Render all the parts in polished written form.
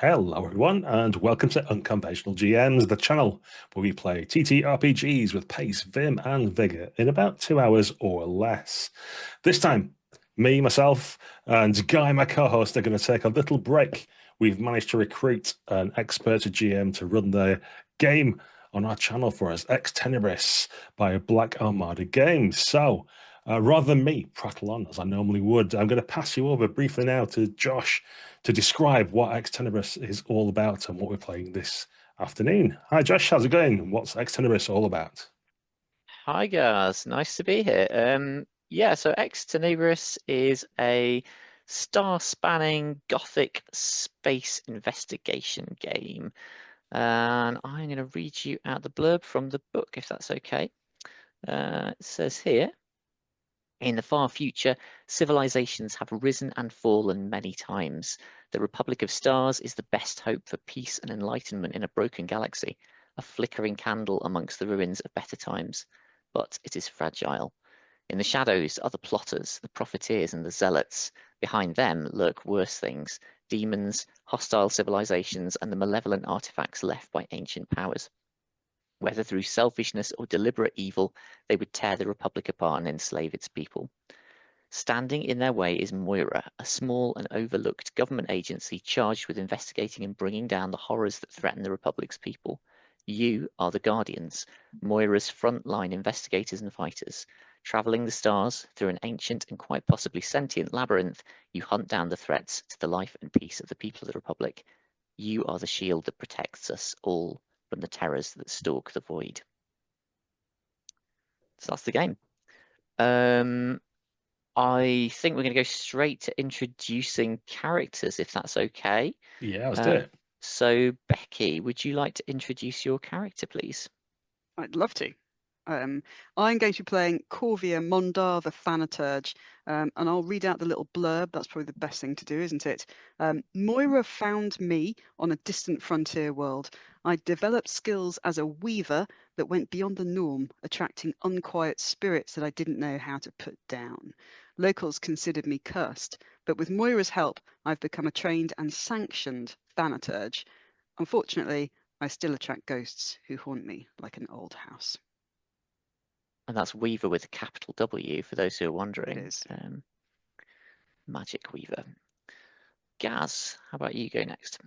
Hello, everyone, and welcome to Unconventional GMs, the channel where we play ttrpgs with pace, vim, and vigor in about 2 hours or less. This time, me, myself, and Guy, my co-host, are going to take a little break. We've managed to recruit an expert GM to run the game on our channel for us, Tenebris by Black Armada Games. So, rather than me prattle on as I normally would, I'm going to pass you over briefly now to Josh to describe what Tenebris is all about and what we're playing this afternoon. Hi, Josh. How's it going? What's Tenebris all about? Hi guys, nice to be here. Yeah, so Tenebris is a star-spanning gothic space investigation game. And I'm going to read you out the blurb from the book, if that's okay. It says here, in the far future, civilizations have risen and fallen many times. The Republic of Stars is the best hope for peace and enlightenment in a broken galaxy, a flickering candle amongst the ruins of better times. But it is fragile. In the shadows are the plotters, the profiteers, and the zealots. Behind them lurk worse things, demons, hostile civilizations, and the malevolent artifacts left by ancient powers. Whether through selfishness or deliberate evil, they would tear the Republic apart and enslave its people. Standing in their way is Moira, a small and overlooked government agency charged with investigating and bringing down the horrors that threaten the Republic's people. You are the Guardians, Moira's frontline investigators and fighters. Traveling the stars through an ancient and quite possibly sentient labyrinth, you hunt down the threats to the life and peace of the people of the Republic. You are the shield that protects us all from the terrors that stalk the void. So that's the game. I think we're going to go straight to introducing characters, if that's okay. Yeah, let's do Uh, it. so, Becky, would you like to introduce your character, please? I'd love to. I'm going to be playing Corvia Mondar, the Thanaturge, and I'll read out the little blurb. That's probably the best thing to do, isn't it? Moira found me on a distant frontier world. I developed skills as a weaver that went beyond the norm, attracting unquiet spirits that I didn't know how to put down. Locals considered me cursed, but with Moira's help, I've become a trained and sanctioned Thanaturge. Unfortunately, I still attract ghosts who haunt me like an old house. And that's Weaver with a capital W, for those who are It wondering. is. Magic Weaver. Gaz, how about you go next?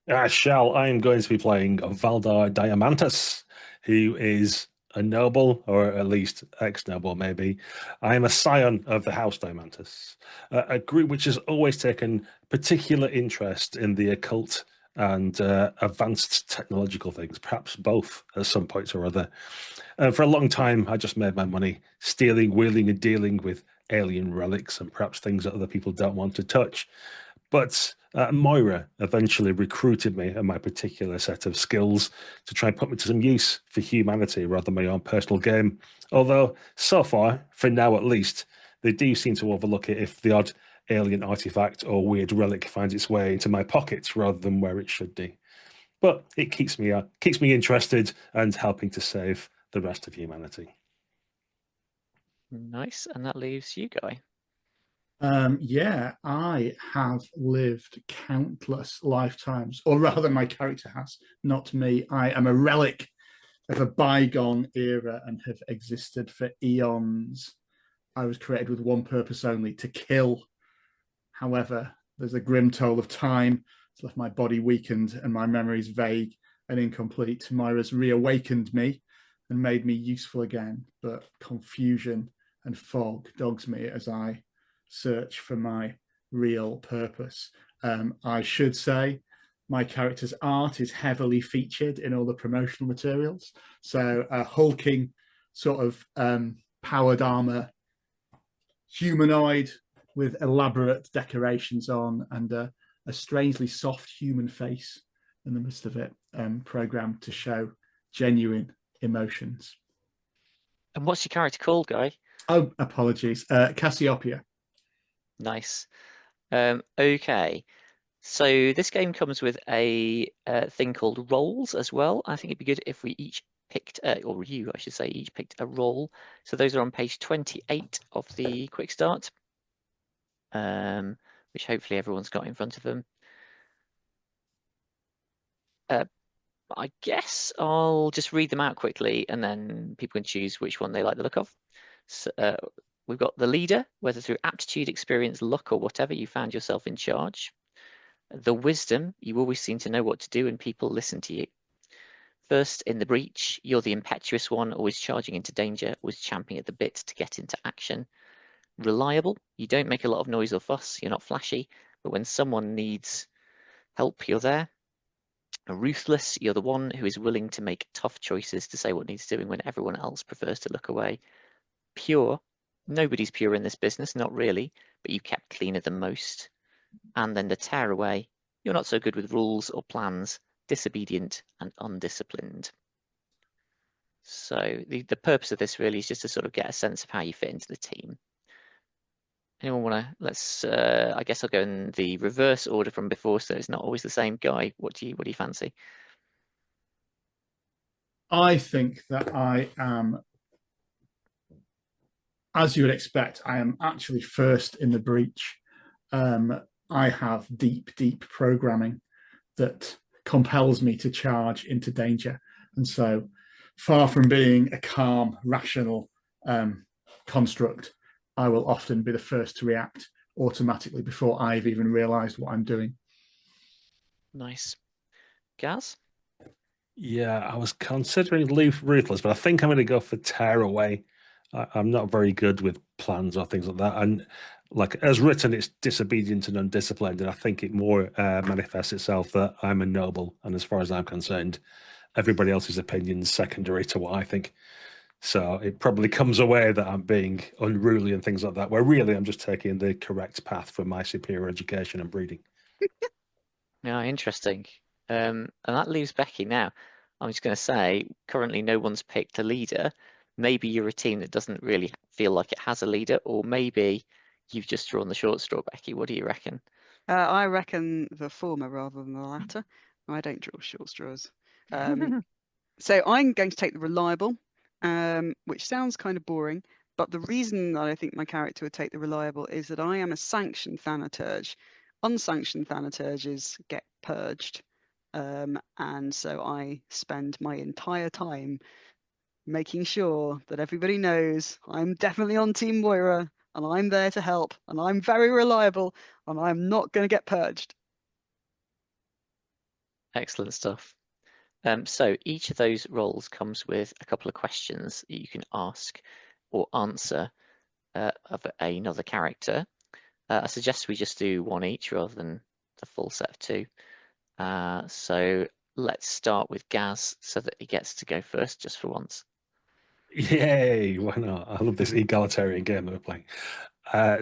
I am going to be playing Valdar Diamantus, who is a noble, or at least ex-noble, maybe. I am a scion of the House Diamantus, a group which has always taken particular interest in the occult and advanced technological things, perhaps both at some point or other. For a long time, I just made my money stealing, wheeling, and dealing with alien relics and perhaps things that other people don't want to touch. But Moira eventually recruited me and my particular set of skills to try and put me to some use for humanity rather than my own personal game. Although, so far, for now at least, they do seem to overlook it if the odd alien artifact or weird relic finds its way into my pockets rather than where it should be. But it keeps me interested and helping to save the rest of humanity. Nice, and that leaves you, Guy. Yeah, I have lived countless lifetimes, or rather, my character has, not me. I am a relic of a bygone era and have existed for eons. I was created with one purpose only, to kill. However, there's a grim toll of time. It's left my body weakened and my memories vague and incomplete. Myra's reawakened me and made me useful again, but confusion and fog dogs me as I search for my real purpose. I should say my character's art is heavily featured in all the promotional materials. So a hulking sort of powered armor humanoid with elaborate decorations on and a strangely soft human face in the midst of it, programmed to show genuine emotions. And what's your character called, Guy? Oh, apologies. Cassiopeia. Nice. Okay. So this game comes with a thing called roles as well. I think it'd be good if we each picked, or you, I should say, each picked a role. So those are on page 28 of the quick start, which hopefully everyone's got in front of them. I guess I'll just read them out quickly, and then people can choose which one they like the look of. So, we've got the leader, whether through aptitude, experience, luck, or whatever, you found yourself in charge. The wisdom, you always seem to know what to do and people listen to you. First in the breach, you're the impetuous one, always charging into danger, always champing at the bit to get into action. Reliable, you don't make a lot of noise or fuss, you're not flashy, but when someone needs help, you're there. Ruthless, you're the one who is willing to make tough choices to say what needs doing when everyone else prefers to look away. Pure, nobody's pure in this business, not really, but you kept cleaner than most. And then the tearaway, you're not so good with rules or plans, disobedient and undisciplined. So the purpose of this really is just to sort of get a sense of how you fit into the team. Anyone want to, let's, I guess I'll go in the reverse order from before, so it's not always the same guy. What do you fancy? I think that I am, as you would expect, I am actually first in the breach. I have deep, deep programming that compels me to charge into danger. And so far from being a calm, rational construct, I will often be the first to react automatically before I've even realized what I'm doing. Nice. Gaz? Yeah, I was considering ruthless, but I think I'm going to go for tearaway. I'm not very good with plans or things like that. And like as written, it's disobedient and undisciplined. And I think it more manifests itself that I'm a noble. And as far as I'm concerned, everybody else's opinion's secondary to what I think. So it probably comes away that I'm being unruly and things like that, where really I'm just taking the correct path for my superior education and breeding. Yeah, interesting. And that leaves Becky now. I'm just going to say, currently no one's picked a leader. Maybe you're a team that doesn't really feel like it has a leader, or maybe you've just drawn the short straw, Becky. What do you reckon? I reckon the former rather than the latter. I don't draw short straws. So I'm going to take the reliable, which sounds kind of boring, but the reason that I think my character would take the reliable is that I am a sanctioned thanaturge. Unsanctioned thanaturges get purged, and so I spend my entire time making sure that everybody knows I'm definitely on Team Moira, and I'm there to help, and I'm very reliable, and I'm not going to get purged. Excellent stuff. So each of those roles comes with a couple of questions that you can ask or answer of another character. I suggest we just do one each rather than the full set of two. So let's start with Gaz so that he gets to go first just for once. Yay! Why not? I love this egalitarian game that we're playing.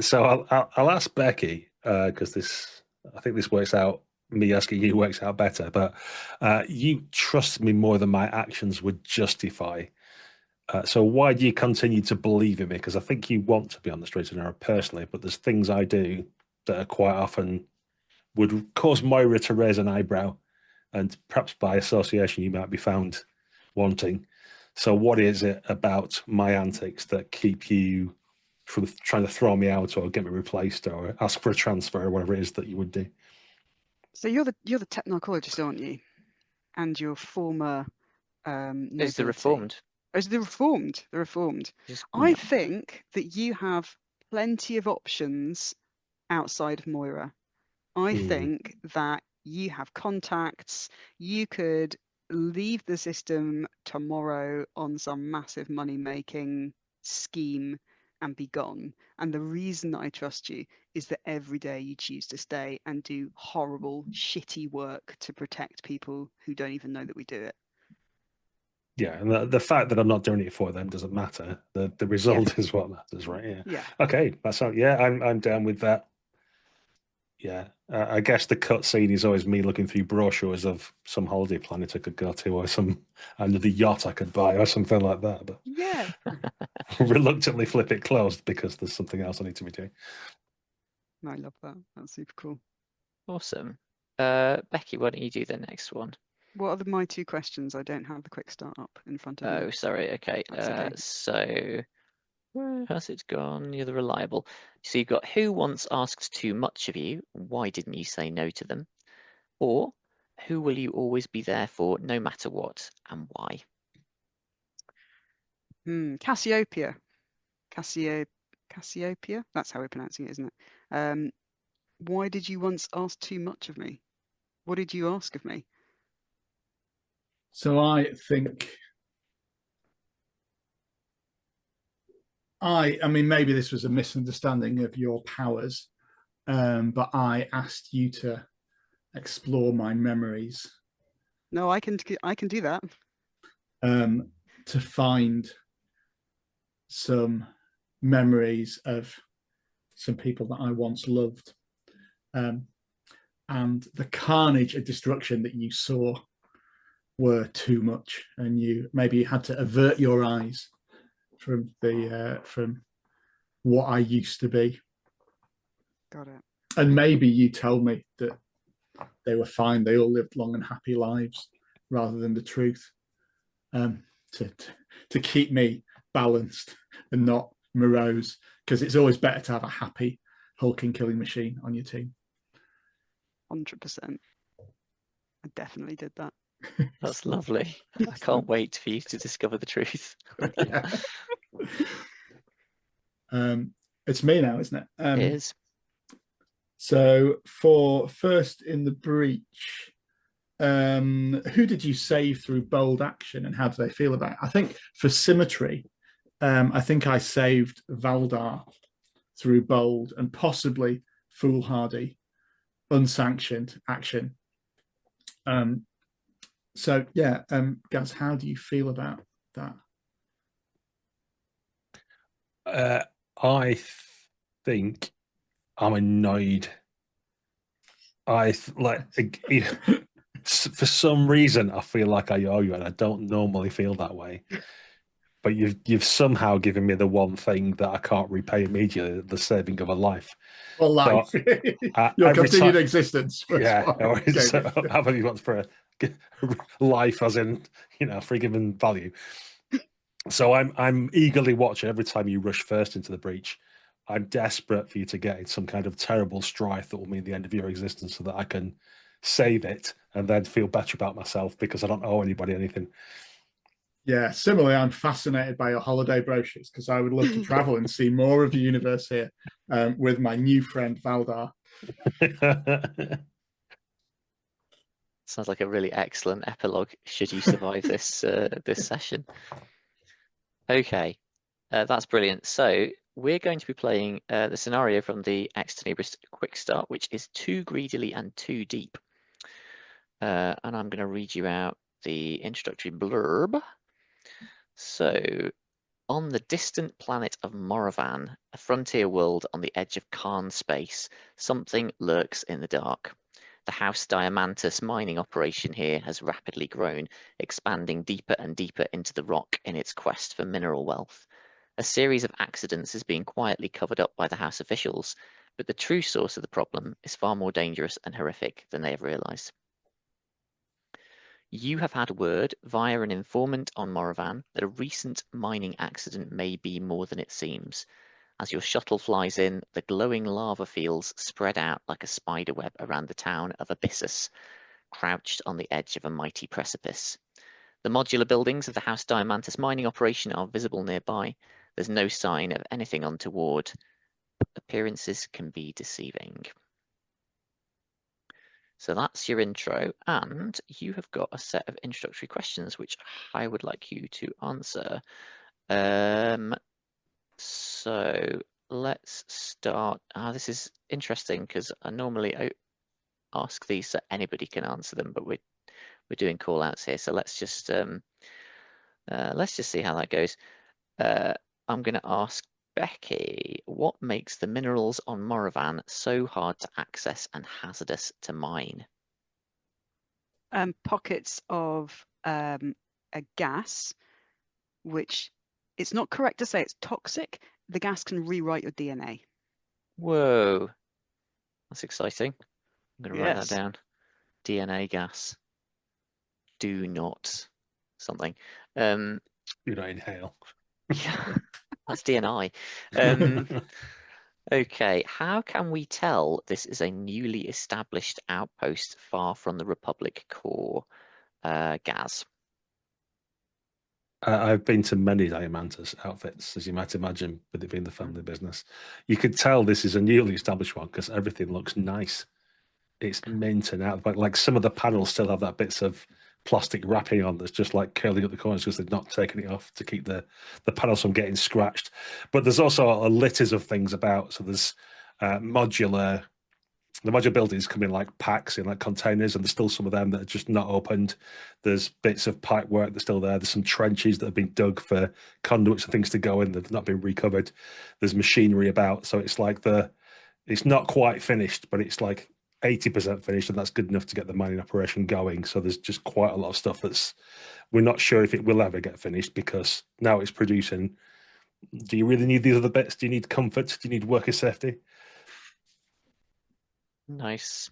So I'll ask Becky because I think this works out. Me asking you works out better, but you trust me more than my actions would justify. So why do you continue to believe in me? Because I think you want to be on the straight and narrow personally, but there's things I do that are quite often would cause Moira to raise an eyebrow, and perhaps by association you might be found wanting. So what is it about my antics that keep you from trying to throw me out or get me replaced or ask for a transfer or whatever it is that you would do? So you're the technologist, aren't you? And your former Is the nobility. Reformed? Oh, the Reformed. The Reformed. I think that you have plenty of options outside of Moira. I think that you have contacts. You could leave the system tomorrow on some massive money-making scheme and be gone. And the reason that I trust you is that every day you choose to stay and do horrible, shitty work to protect people who don't even know that we do it. Yeah, and the fact that I'm not doing it for them doesn't matter. The result is what matters, right? Yeah. Yeah. Okay, that's all. Yeah, I'm down with that. Yeah, I guess the cutscene is always me looking through brochures of some holiday planet I could go to, or some another yacht I could buy, or something like that. But Yeah. reluctantly flip it closed because there's something else I need to be doing. I love that. That's super cool. Awesome. Becky, why don't you do the next one? What are my two questions? I don't have the quick start up in front of me. Oh, sorry. Okay. That's okay. So where has it gone? You're the reliable. So you've got who once asked too much of you. Why didn't you say no to them? Or Who will you always be there for, no matter what, and why? Cassiopeia. Cassiopeia? That's how we're pronouncing it, isn't it? Why did you once ask too much of me? What did you ask of me? So I think I mean, maybe this was a misunderstanding of your powers, but I asked you to explore my memories. No, I can do that. To find some memories of some people that I once loved. And the carnage and destruction that you saw were too much, and you had to avert your eyes from what I used to be. Got it. And maybe you told me that they were fine, they all lived long and happy lives, rather than the truth, to keep me balanced and not morose, because it's always better to have a happy hulking killing machine on your team. 100%. I definitely did that. That's lovely. I can't wait for you to discover the truth. It's me now, isn't it? It is. So for first in the breach, who did you save through bold action, and how do they feel about it? I think for symmetry, I think I saved Valdar through bold and possibly foolhardy, unsanctioned action. So yeah, Gaz, how do you feel about that? I think I'm annoyed. For some reason I feel like I owe you, and I don't normally feel that way. But you've somehow given me the one thing that I can't repay immediately, the saving of a life. Or life. So, your continued existence. Yeah. So, how many wants for a life, as in, forgiven value. So I'm eagerly watching every time you rush first into the breach. I'm desperate for you to get in some kind of terrible strife that will mean the end of your existence, so that I can save it and then feel better about myself because I don't owe anybody anything. Yeah, similarly, I'm fascinated by your holiday brochures, because I would love to travel and see more of the universe here with my new friend Valdar. Sounds like a really excellent epilogue, should you survive this this session. Okay, that's brilliant. So we're going to be playing the scenario from the Tenebris Quick Start, which is 2 greedily and 2 deep. And I'm going to read you out the introductory blurb. So, on the distant planet of Moravan, a frontier world on the edge of Khan space, something lurks in the dark. The House Diamantus mining operation here has rapidly grown, expanding deeper and deeper into the rock in its quest for mineral wealth. A series of accidents is being quietly covered up by the House officials, but the true source of the problem is far more dangerous and horrific than they have realized. You have had word via an informant on Moravan that a recent mining accident may be more than it seems. As your shuttle flies in, the glowing lava fields spread out like a spider web around the town of Abyssus, crouched on the edge of a mighty precipice. The modular buildings of the House Diamantus mining operation are visible nearby. There's no sign of anything untoward. Appearances can be deceiving. So that's your intro, and you have got a set of introductory questions which I would like you to answer. So let's start. This is interesting because I normally ask these so anybody can answer them, but we're doing call outs here. So let's just see how that goes. I'm going to ask Becky, what makes the minerals on Moravan so hard to access and hazardous to mine? Pockets of a gas, which it's not correct to say it's toxic. The gas can rewrite your DNA. Whoa, that's exciting. I'm going to write that Yes. down. DNA gas. Do not something. Do not inhale. Yeah, that's DNI. Okay, how can we tell this is a newly established outpost far from the Republic core? Gaz. I've been to many Diamantus outfits, as you might imagine, with it being the family business. You could tell this is a newly established one because everything looks nice. It's mint and out, but like some of the panels still have that bits of plastic wrapping on that's just like curling up the corners because they've not taken it off to keep the panels from getting scratched. But there's also a litters of things about. So there's modular. The modular buildings come in like packs in like containers, and there's still some of them that are just not opened. There's bits of pipe work that's still there. There's some trenches that have been dug for conduits and things to go in that have not been recovered. There's machinery about, so it's like it's not quite finished, but it's like 80% finished, and that's good enough to get the mining operation going. So there's just quite a lot of stuff we're not sure if it will ever get finished because now it's producing. Do you really need these other bits? Do you need comfort? Do you need worker safety? Nice.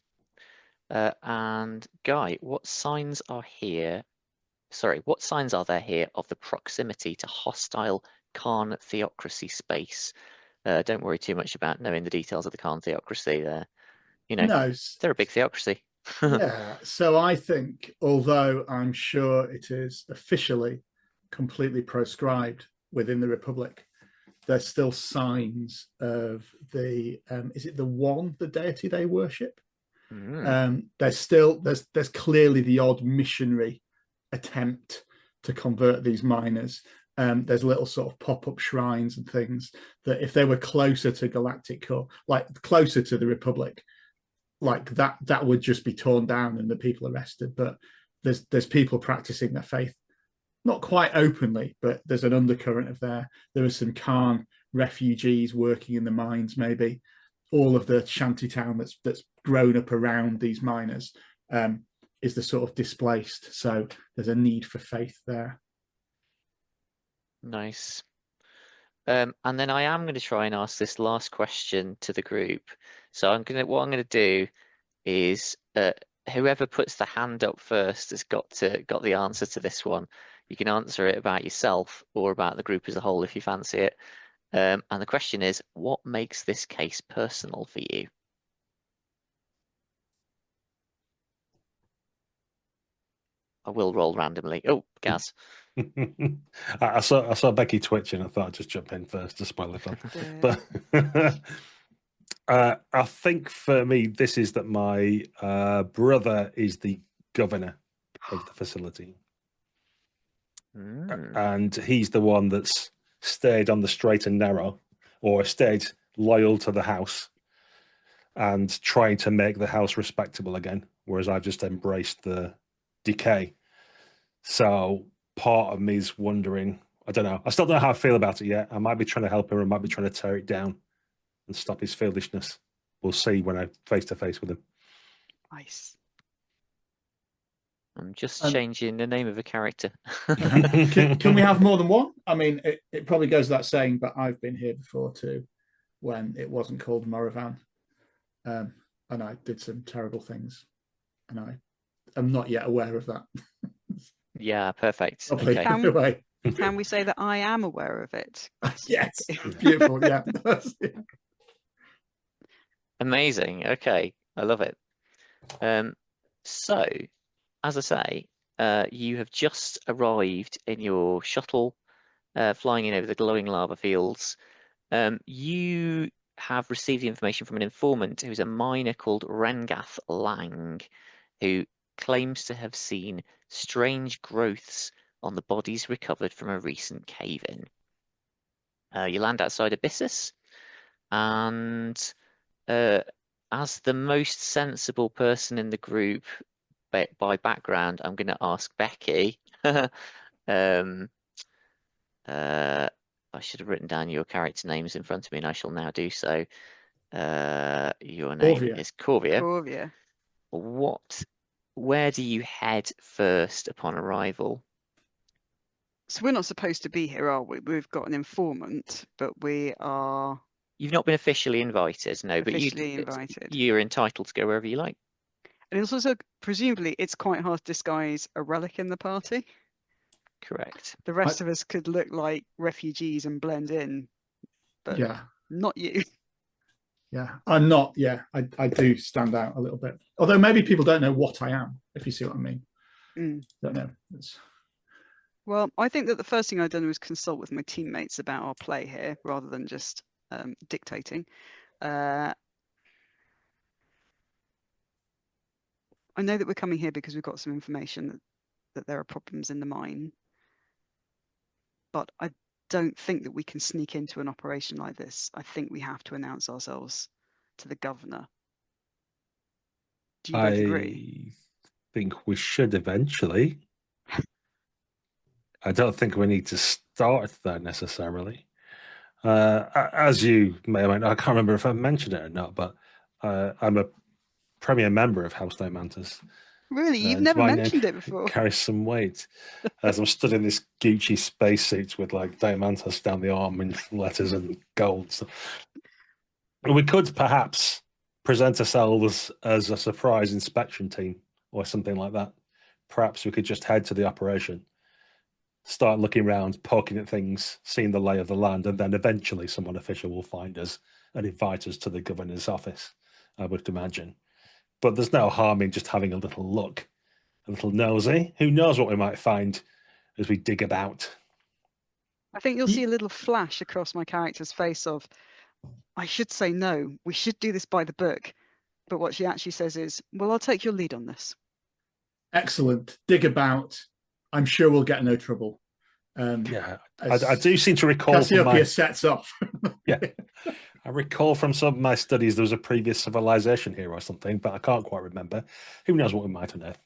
And Guy, what signs are here? Sorry, what signs are there here of the proximity to hostile Khan theocracy space? Don't worry too much about knowing the details of the Khan theocracy there. No, they're a big theocracy. yeah. So I think, although I'm sure it is officially completely proscribed within the Republic, there's still signs of the is it the one, the deity they worship? There's clearly the odd missionary attempt to convert these miners. There's little sort of pop-up shrines and things that if they were closer to Galactic Core, like closer to the Republic, like that would just be torn down and the people arrested. But there's people practicing their faith, not quite openly, but there's an undercurrent of there are some Khan refugees working in the mines, maybe. All of the shanty town that's grown up around these miners is the sort of displaced. So there's a need for faith there. Nice. And then I am going to try and ask this last question to the group. So what I'm going to do is whoever puts the hand up first has got the answer to this one. You can answer it about yourself or about the group as a whole if you fancy it. And the question is, what makes this case personal for you? I will roll randomly. Oh, Gaz. I saw Becky twitching. I thought I'd just jump in first to spoil it fun. But I think for me, this is that my brother is the governor of the facility. And he's the one that's stayed on the straight and narrow, or stayed loyal to the house and trying to make the house respectable again, whereas I've just embraced the decay. So part of me is wondering, I don't know, I still don't know how I feel about it yet. I might be trying to help him, or I might be trying to tear it down and stop his foolishness. We'll see when I'm face to face with him. Nice. I'm just changing the name of a character. Can we have more than one? I mean, it probably goes without saying, but I've been here before too, when it wasn't called Moravan. And I did some terrible things. And I am not yet aware of that. Yeah, perfect. Okay. Can we say that I am aware of it? Yes. Beautiful. Yeah. Amazing. Okay. I love it. So, as I say, you have just arrived in your shuttle, flying in over the glowing lava fields. You have received the information from an informant who's a miner called Rengath Lang, who claims to have seen strange growths on the bodies recovered from a recent cave-in. You land outside Abyssus, and as the most sensible person in the group by background, I'm going to ask Becky. I should have written down your character names in front of me, and I shall now do so. Your name is Corvia. Corvia. Where do you head first upon arrival? So we're not supposed to be here, are we? We've got an informant, but we are... You've not been officially invited, no, but you're entitled to go wherever you like. And it's also, presumably, it's quite hard to disguise a relic in the party. Correct. The rest of us could look like refugees and blend in, but yeah, not you. Yeah, I'm not. Yeah, I do stand out a little bit. Although maybe people don't know what I am, if you see what I mean. Don't know. Well, I think that the first thing I've done was consult with my teammates about our play here, rather than just dictating. I know that we're coming here because we've got some information that there are problems in the mine, but I don't think that we can sneak into an operation like this. I think we have to announce ourselves to the governor. Do you both agree? I think we should eventually. I don't think we need to start there necessarily. As you may or may not, I can't remember if I mentioned it or not, but I'm a premier member of House Diamantis. Really? You've never mentioned it before. Carries some weight. As I'm stood in this Gucci spacesuit with like Diamantis down the arm in letters and gold. So we could perhaps present ourselves as a surprise inspection team or something like that. Perhaps we could just head to the operation, start looking around, poking at things, seeing the lay of the land, and then eventually someone official will find us and invite us to the governor's office, I would imagine. But there's no harm in just having a little look, a little nosy. Who knows what we might find as we dig about. I think you'll see a little flash across my character's face of, I should say no, we should do this by the book. But what she actually says is, well, I'll take your lead on this. Excellent. Dig about. I'm sure we'll get no trouble. Yeah, I do seem to recall Cassiopeia sets off. Yeah, I recall from some of my studies there was a previous civilization here or something, but I can't quite remember. Who knows what we might unearth?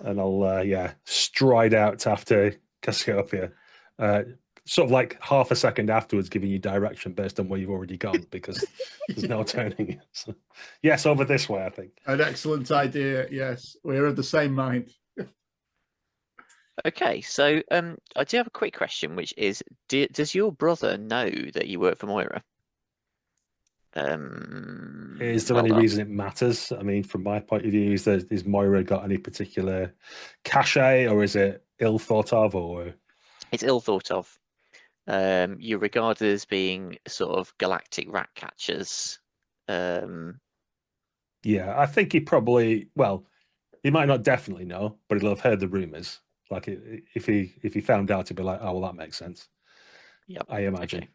And I'll stride out after Cassiopeia, sort of like half a second afterwards, giving you direction based on where you've already gone because there's no turning. So, yes, over this way, I think. An excellent idea. Yes, we're of the same mind. Okay, so I do have a quick question, which is, does your brother know that you work for Moira? Is there any reason it matters? I mean, from my point of view, is Moira got any particular cachet, or is it ill thought of, or it's ill thought of? You're regarded as being sort of galactic rat catchers. Yeah, I think he probably, well, he might not definitely know, but he'll have heard the rumors. Like if he found out, he'd be like, oh, well, that makes sense. Yeah, I imagine. Okay.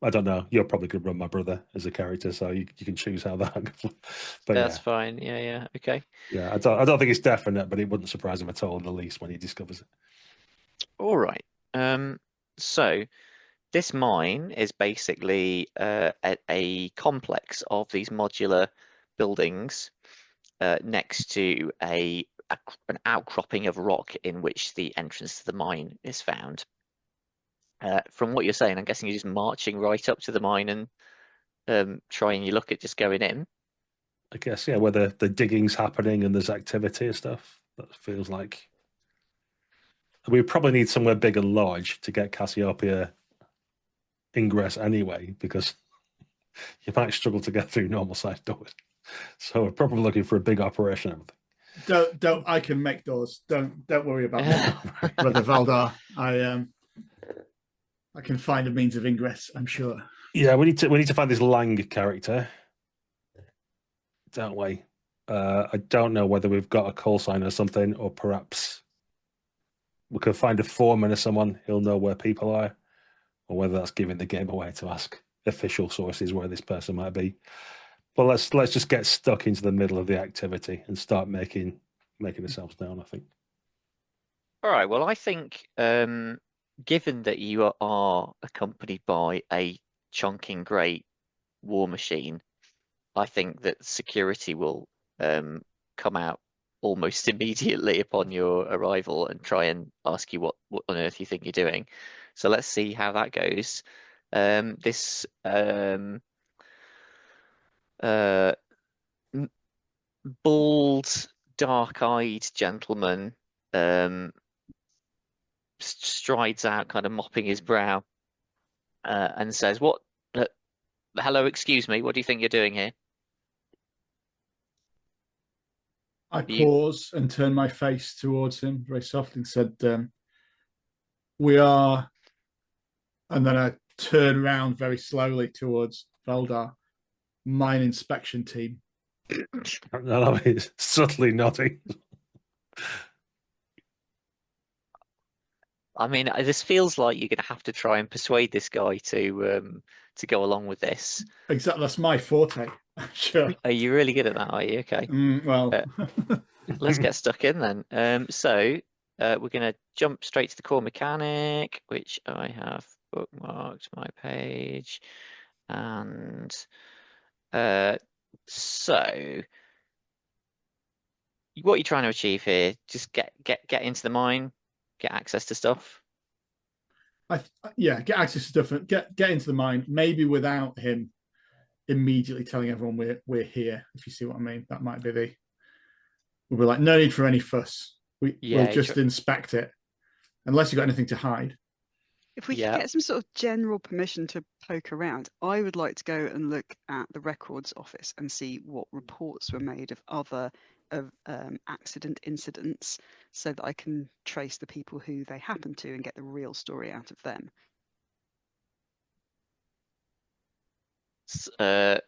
I don't know. You're probably going to run my brother as a character, so you can choose how that goes. But That's fine. Yeah. Okay. Yeah, I don't think it's definite, but it wouldn't surprise him at all in the least when he discovers it. All right. So this mine is basically a complex of these modular buildings next to an outcropping of rock in which the entrance to the mine is found. From what you're saying, I'm guessing you're just marching right up to the mine and trying your luck at just going in. I guess, yeah, where the digging's happening and there's activity and stuff. That feels like we probably need somewhere big and large to get Cassiopeia ingress anyway, because you might struggle to get through normal sized doors. So we're probably looking for a big operation. Don't. I can make doors. Don't worry about that, Brother Valdar. I can find a means of ingress, I'm sure. Yeah, we need to find this Lang character, don't we? I don't know whether we've got a call sign or something, or perhaps we could find a foreman or someone. He'll know where people are, or whether that's giving the game away to ask official sources where this person might be. But let's just get stuck into the middle of the activity and start making ourselves known, I think. All right. Well, I think given that you are accompanied by a chunking great war machine, I think that security will come out almost immediately upon your arrival and try and ask you what on earth you think you're doing. So let's see how that goes. This bald, dark-eyed gentleman strides out, kind of mopping his brow, and says, "What? Hello, excuse me. What do you think you're doing here?" I pause and turn my face towards him very softly and said, "We are," and then I turn around very slowly towards Valdar. mine inspection team. No, he's subtly nodding. I mean, this feels like you're going to have to try and persuade this guy to go along with this. Exactly, that's my forte. Sure. Are you really good at that? Are you? Okay. Well, Let's get stuck in then. So we're going to jump straight to the core mechanic, which I have bookmarked my page, and so what you're trying to achieve here, just get into the mine, get access to stuff. Yeah, get access to stuff and get into the mine, maybe without him immediately telling everyone we're here, if you see what I mean. That might be we'll be like, no need for any fuss. We'll just inspect it. Unless you've got anything to hide. If we could get some sort of general permission to poke around, I would like to go and look at the records office and see what reports were made of other accident incidents, so that I can trace the people who they happen to and get the real story out of them. So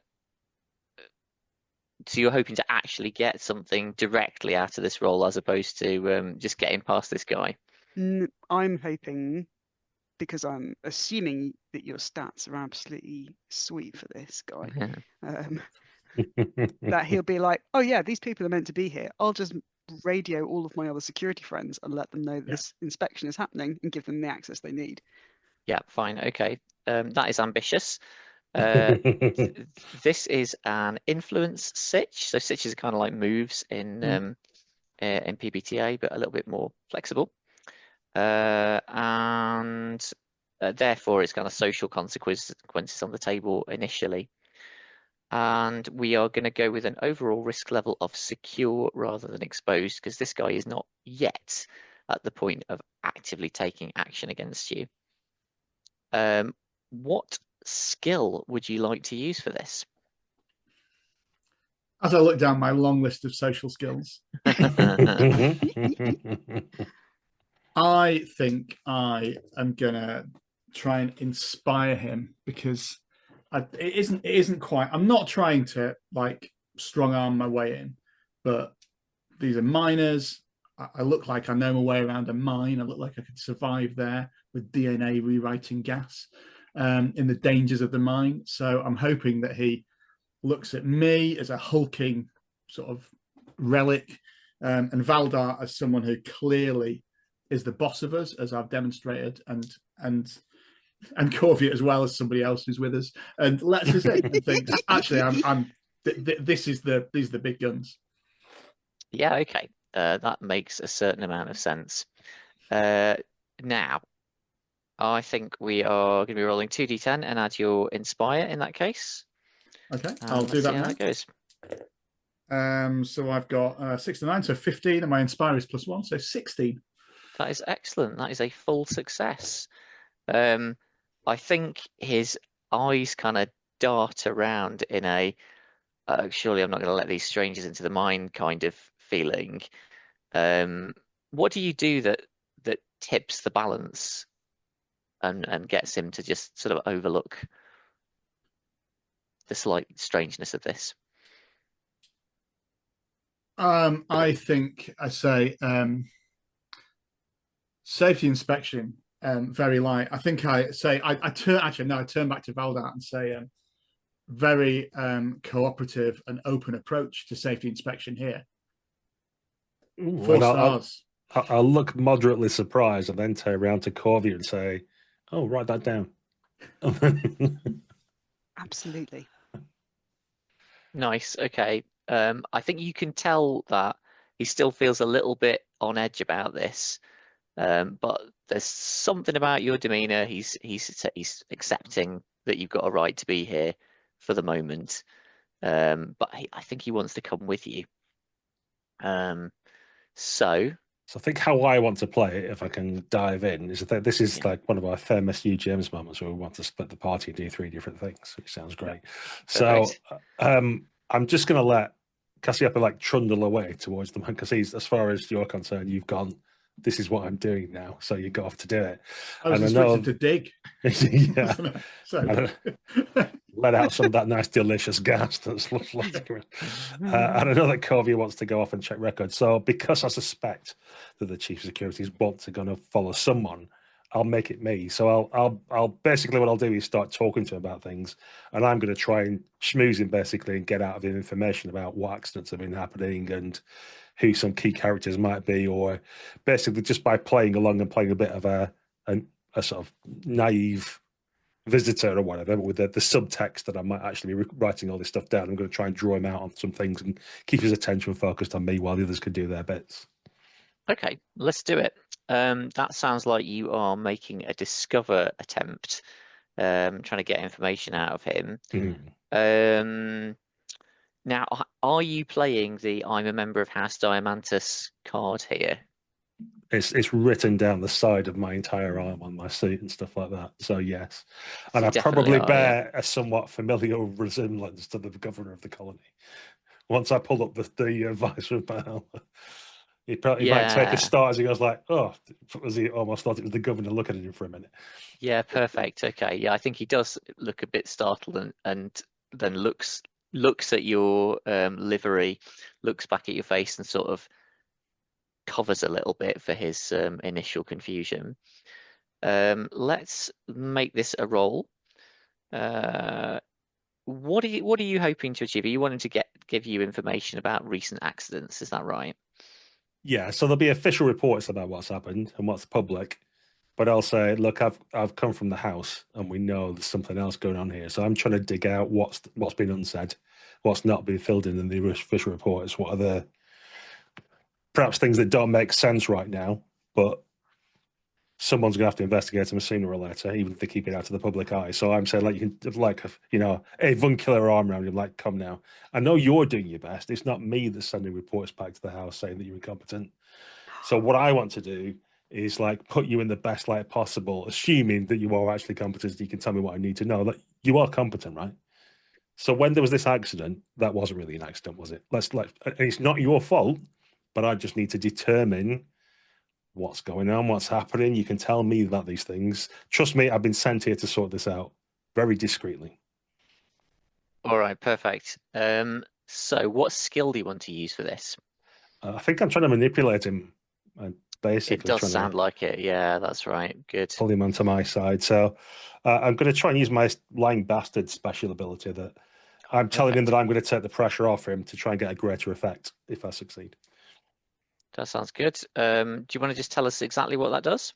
you're hoping to actually get something directly out of this role as opposed to just getting past this guy? I'm hoping, because I'm assuming that your stats are absolutely sweet for this guy, that he'll be like, oh yeah, these people are meant to be here. I'll just radio all of my other security friends and let them know that this inspection is happening and give them the access they need. Yeah, fine. Okay. That is ambitious. This is an influence sitch. So sitches are kind of like moves in PBTA, but a little bit more flexible. And therefore it's kind of social consequences on the table initially. And we are going to go with an overall risk level of secure rather than exposed, because this guy is not yet at the point of actively taking action against you. What skill would you like to use for this? As I look down my long list of social skills, I think I am gonna try and inspire him, because it isn't quite. I'm not trying to like strong arm my way in, but these are miners. I look like I know my way around a mine. I look like I could survive there with DNA rewriting gas in the dangers of the mine. So I'm hoping that he looks at me as a hulking sort of relic, and Valdar as someone who clearly is the boss of us, as I've demonstrated, and Corviet as well as somebody else who's with us, and lets us in and thinks, actually, these are the big guns. Yeah, okay. That makes a certain amount of sense. Now, I think we are going to be rolling 2d10 and add your inspire in that case. Okay, I'll do that now. How that goes. So I've got 6 to 9, so 15, and my inspire is +1, so 16. That is excellent. That is a full success. I think his eyes kind of dart around in a surely I'm not going to let these strangers into the mine kind of feeling. What do you do that tips the balance and gets him to just sort of overlook the slight strangeness of this? I think I say safety inspection, very light. I think I say I turn back to Valdar and say very cooperative and open approach to safety inspection here. 4 stars. I'll look moderately surprised and then turn around to Corvier and say, oh, write that down. Absolutely. Nice. Okay. I think you can tell that he still feels a little bit on edge about this, but there's something about your demeanor. He's accepting that you've got a right to be here for the moment, but I think he wants to come with you. So I think how I want to play it, if I can dive in, is that this is like one of our famous UGMs moments where we want to split the party and do 3 different things, which sounds great. So I'm just going to let Cassiopeia like trundle away towards them, because he's, as far as you're concerned, you've gone this is what I'm doing now, so you go off to do it. I was And I know, instructed to dig. yeah, wasn't I? So and let out some of that nice, delicious gas that's flickering. And I know that Kovia wants to go off and check records. So because I suspect that the chief of security is going to follow someone, I'll make it me. So I'll basically what I'll do is start talking to him about things, and I'm going to try and schmooze him basically and get out of him information about what accidents have been happening and who some key characters might be, or basically just by playing along and playing a bit of a sort of naive visitor or whatever, with the subtext that I might actually be writing all this stuff down. I'm going to try and draw him out on some things and keep his attention focused on me while the others can do their bits. Okay, let's do it. That sounds like you are making a discover attempt, trying to get information out of him. Now, are you playing the I'm a member of House Diamantis card here? It's written down the side of my entire arm on my seat and stuff like that. So yes, and You I definitely probably are, bear a somewhat familiar resemblance to the governor of the colony. Once I pull up the visor of my helmet, he might take a Yeah. start as he goes like, "Oh," as he almost thought it was the governor looking at him for a minute. Yeah, perfect. Okay. Yeah, I think he does look a bit startled and then looks at your livery, looks back at your face and sort of covers a little bit for his initial confusion. Let's make this a roll. What are you hoping to achieve? Are you wanting to give you information about recent accidents? Is that right? Yeah, so there'll be official reports about what's happened and what's public, but I'll say, look, I've come from the house and we know there's something else going on here. So I'm trying to dig out what's been unsaid, what's not been filled in the official reports, what are the perhaps things that don't make sense right now, but someone's gonna have to investigate them sooner or later, even if they keep it out of the public eye. So I'm saying, like, you can, like, you know, a killer arm around you, like, come now. I know you're doing your best. It's not me that's sending reports back to the house saying that you're incompetent. So what I want to do is like put you in the best light possible, assuming that you are actually competent. You can tell me what I need to know. Like, you are competent, right? So when there was this accident, that wasn't really an accident, was it? It's not your fault, but I just need to determine what's going on, what's happening. You can tell me about these things. Trust me, I've been sent here to sort this out very discreetly. All right, perfect. So what skill do you want to use for this? I think I'm trying to manipulate him. Basically, It does trying sound to like it. Yeah, that's right. Good. pull him onto my side. So I'm going to try and use my lying bastard special ability that I'm telling him Perfect. that I'm going to take the pressure off him to try and get a greater effect if I succeed. That sounds good. Do you want to just tell us exactly what that does?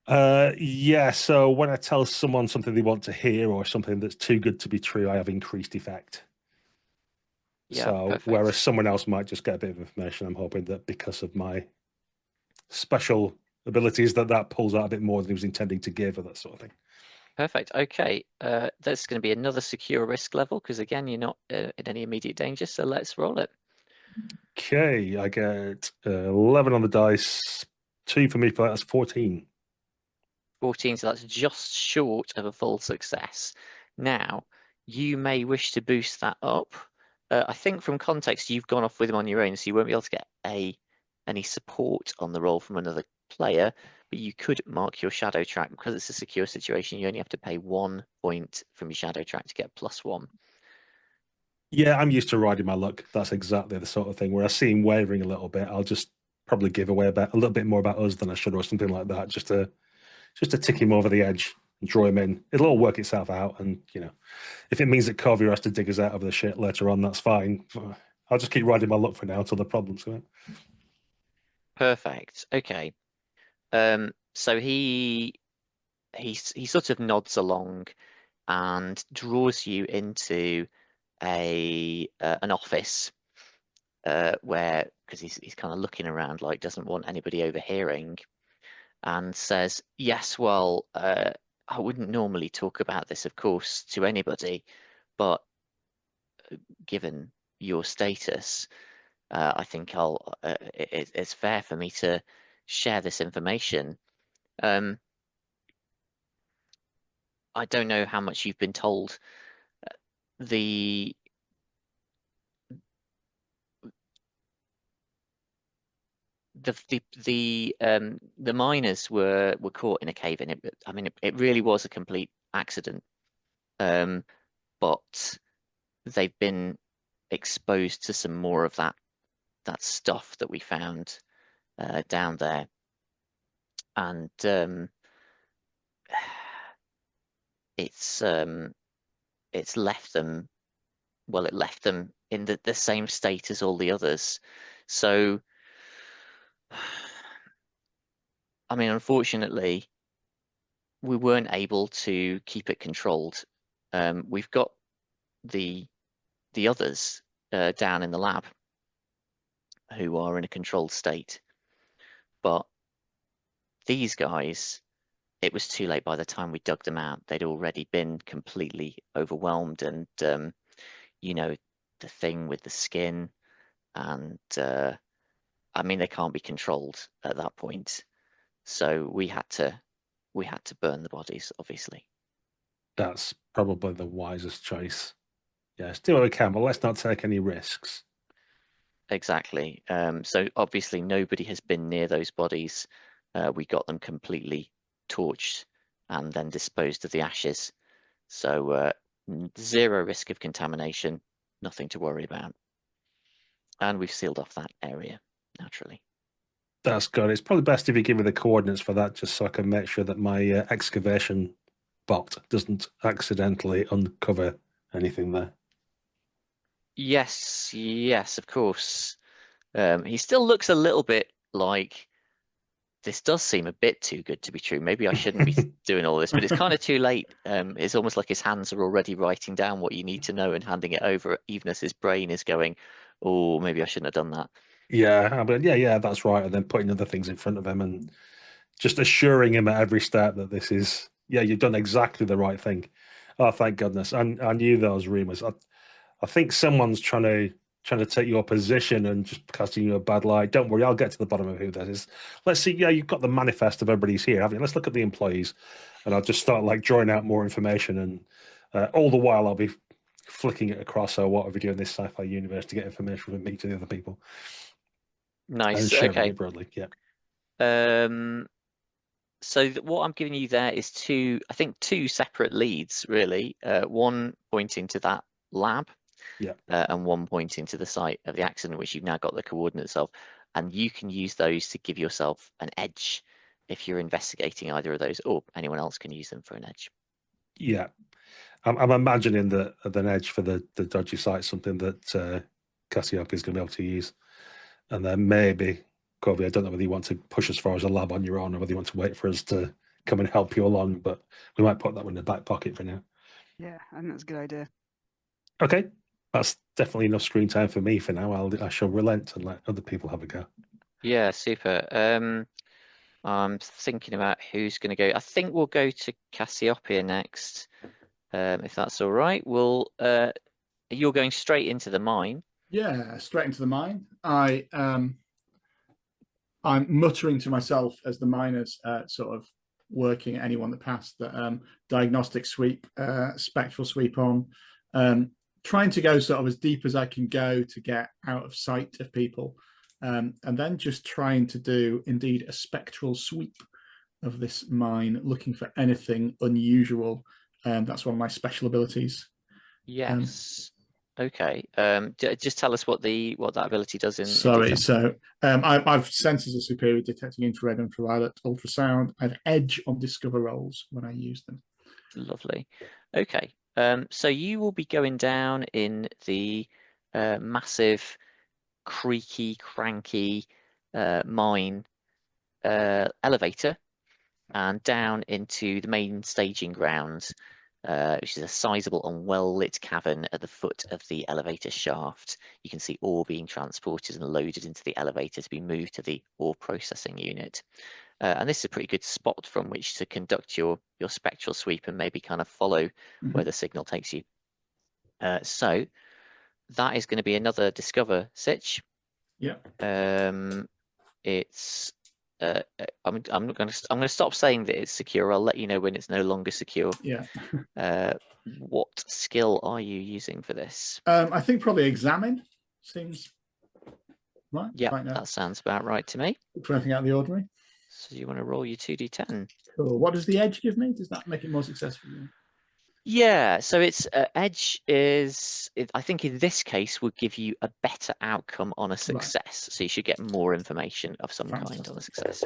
Yeah, so when I tell someone something they want to hear or something that's too good to be true, I have increased effect. Yeah, So perfect. whereas someone else might just get a bit of information, I'm hoping that because of my special abilities that pulls out a bit more than he was intending to give or that sort of thing. Perfect. Okay. There's going to be another secure risk level because again, you're not in any immediate danger. So let's roll it. Okay, I get 11 on the dice. 2 for me for that. That's 14. 14, so that's just short of a full success. Now, you may wish to boost that up. I think from context, you've gone off with him on your own, so you won't be able to get any support on the roll from another player, but you could mark your shadow track. Because it's a secure situation, you only have to pay 1 point from your shadow track to get +1. Yeah, I'm used to riding my luck. That's exactly the sort of thing where I see him wavering a little bit. I'll just probably give away a little bit more about us than I should or something like that, just to tick him over the edge and draw him in. It'll all work itself out. And, you know, if it means that Kovia has to dig us out of the shit later on, that's fine. I'll just keep riding my luck for now until the problems come out. Perfect. Okay. So he sort of nods along and draws you into an office where, because he's kind of looking around like doesn't want anybody overhearing, and says, yes, well, I wouldn't normally talk about this, of course, to anybody, but given your status, I think it's fair for me to share this information. I don't know how much you've been told. The the miners were caught in a cave, and it really was a complete accident. But they've been exposed to some more of that stuff that we found down there, and it's left them. Well, it left them in the same state as all the others. So, I mean, unfortunately, we weren't able to keep it controlled. We've got the others down in the lab who are in a controlled state, but these guys, it was too late by the time we dug them out. They'd already been completely overwhelmed, and you know, the thing with the skin, and I mean, they can't be controlled at that point. So we had to burn the bodies, obviously. That's probably the wisest choice. Yes, do what we can, but let's not take any risks. Exactly. So obviously nobody has been near those bodies. We got them completely torched and then disposed of the ashes. So zero risk of contamination, nothing to worry about. And we've sealed off that area, naturally. That's good. It's probably best if you give me the coordinates for that, just so I can make sure that my excavation bot doesn't accidentally uncover anything there. Yes, of course. He still looks a little bit like, this does seem a bit too good to be true. Maybe I shouldn't be doing all this, but it's kind of too late. It's almost like his hands are already writing down what you need to know and handing it over, even as his brain is going, oh, maybe I shouldn't have done that. Yeah, but yeah, that's right. And then putting other things in front of him and just assuring him at every step that this is, yeah, you've done exactly the right thing. Oh, thank goodness. And I knew those rumors. I think someone's trying to take your position and just casting you a bad light. Don't worry, I'll get to the bottom of who that is. Let's see. Yeah, you've got the manifest of everybody's here, haven't you? Let's look at the employees, and I'll just start like drawing out more information, and all the while I'll be flicking it across or whatever we do in this sci-fi universe to get information from me to the other people. Nice. And sharing Okay. it broadly. Yeah. So what I'm giving you there is two separate leads, really. One pointing to that lab, Yeah. and one pointing to the site of the accident, which you've now got the coordinates of, and you can use those to give yourself an edge if you're investigating either of those, or anyone else can use them for an edge. Yeah. I'm imagining that an edge for the dodgy site, something that Cassiope is going to be able to use. And then maybe, Covey, I don't know whether you want to push as far as a lab on your own or whether you want to wait for us to come and help you along, but we might put that one in the back pocket for now. Yeah, I think that's a good idea. Okay, that's definitely enough screen time for me for now. I shall relent and let other people have a go. Yeah, super. I'm thinking about who's going to go. I think we'll go to Cassiopeia next, if that's all right. You're going straight into the mine. Yeah, straight into the mine. I'm muttering to myself as the miners sort of working at anyone that passed that diagnostic sweep, spectral sweep on, trying to go sort of as deep as I can go to get out of sight of people, and then just trying to do indeed a spectral sweep of this mine, looking for anything unusual. That's one of my special abilities. Yes. Okay. Just tell us what that ability does in Sorry, detail. so I've sensors of superior detecting infrared and ultraviolet, ultrasound. I have edge on discover rolls when I use them. Lovely. Okay. So you will be going down in the massive, creaky, cranky mine elevator, and down into the main staging grounds, which is a sizable and well-lit cavern at the foot of the elevator shaft. You can see ore being transported and loaded into the elevator to be moved to the ore processing unit. And this is a pretty good spot from which to conduct your spectral sweep and maybe kind of follow where the signal takes you. So that is going to be another discover sitch. Yeah. It's I'm going to stop saying that it's secure. I'll let you know when it's no longer secure. Yeah. What skill are you using for this? I think probably examine seems Right. Yeah, Right now. that sounds about right to me. Look for anything out of the ordinary. So you want to roll your 2d10? Cool. What does the edge give me? Does that make it more successful? Yeah, so it's edge is, I think in this case, would give you a better outcome on a success. So you should get more information of some kind on a success.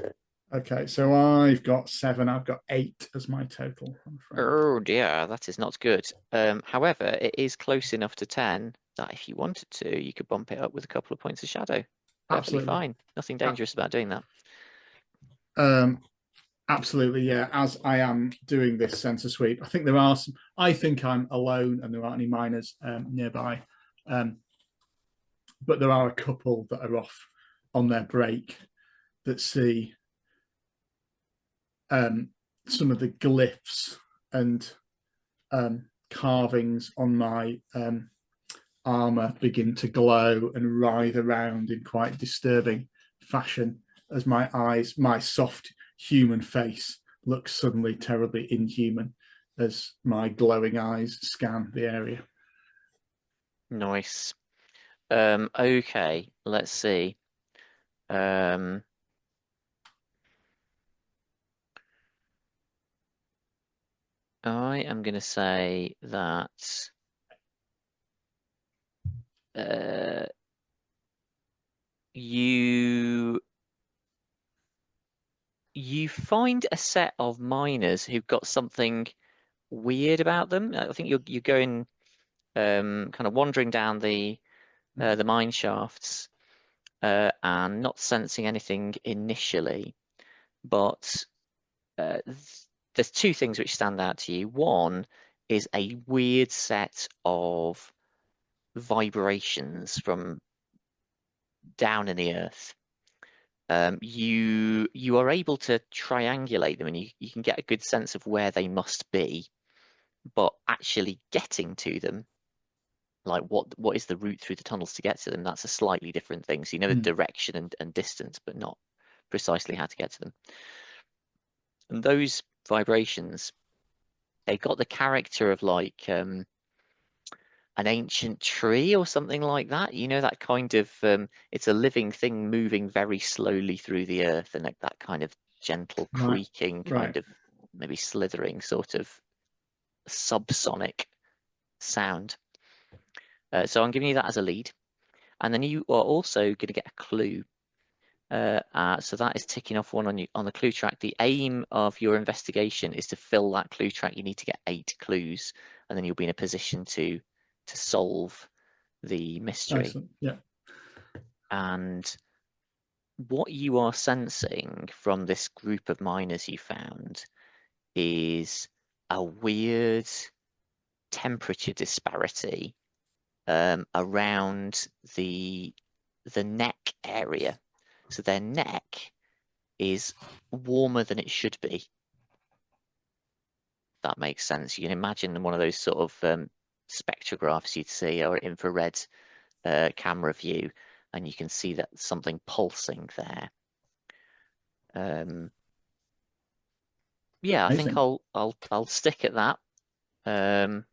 Okay, so I've got 7. I've got 8 as my total. Oh dear, that is not good. However, it is close enough to 10 that if you wanted to, you could bump it up with a couple of points of shadow. Perfectly Absolutely. fine. Nothing dangerous about doing that. Absolutely, yeah. As I am doing this sensor sweep, I think there are some. I think I'm alone, and there aren't any miners nearby. But there are a couple that are off on their break that see some of the glyphs and carvings on my armor begin to glow and writhe around in quite disturbing fashion as my eyes, my soft human face, looks suddenly terribly inhuman as my glowing eyes scan the area. Nice. Okay, let's see. I am going to say that you find a set of miners who've got something weird about them. I think you're going kind of wandering down the mine shafts and not sensing anything initially, but there's 2 things which stand out to you. One is a weird set of vibrations from down in the earth. You are able to triangulate them, and you can get a good sense of where they must be, but actually getting to them, like what is the route through the tunnels to get to them, that's a slightly different thing. So you know the direction and distance, but not precisely how to get to them. And those vibrations, they got the character of like an ancient tree or something like that. You know, that kind of it's a living thing moving very slowly through the earth, and like that kind of gentle creaking, kind of maybe slithering sort of subsonic sound. So I'm giving you that as a lead, and then you are also going to get a clue. So that is ticking off one on the clue track. The aim of your investigation is to fill that clue track. You need to get 8 clues, and then you'll be in a position to solve the mystery. Excellent. Yeah. And what you are sensing from this group of miners you found is a weird temperature disparity around the neck area. So their neck is warmer than it should be. That makes sense. You can imagine one of those sort of spectrographs you'd see, or infrared camera view, and you can see that something pulsing there. Yeah, I think I'll stick at that. Better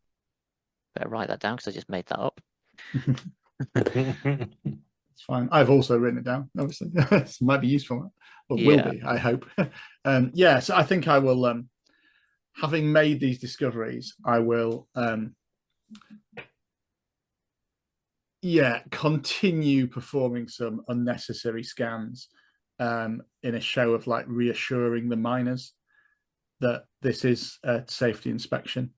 write that down because I just made that up. It's fine. I've also written it down, obviously. It might be useful, or will be, I hope. Yeah, so I think I will, having made these discoveries, I will, continue performing some unnecessary scans in a show of like reassuring the miners that this is a safety inspection.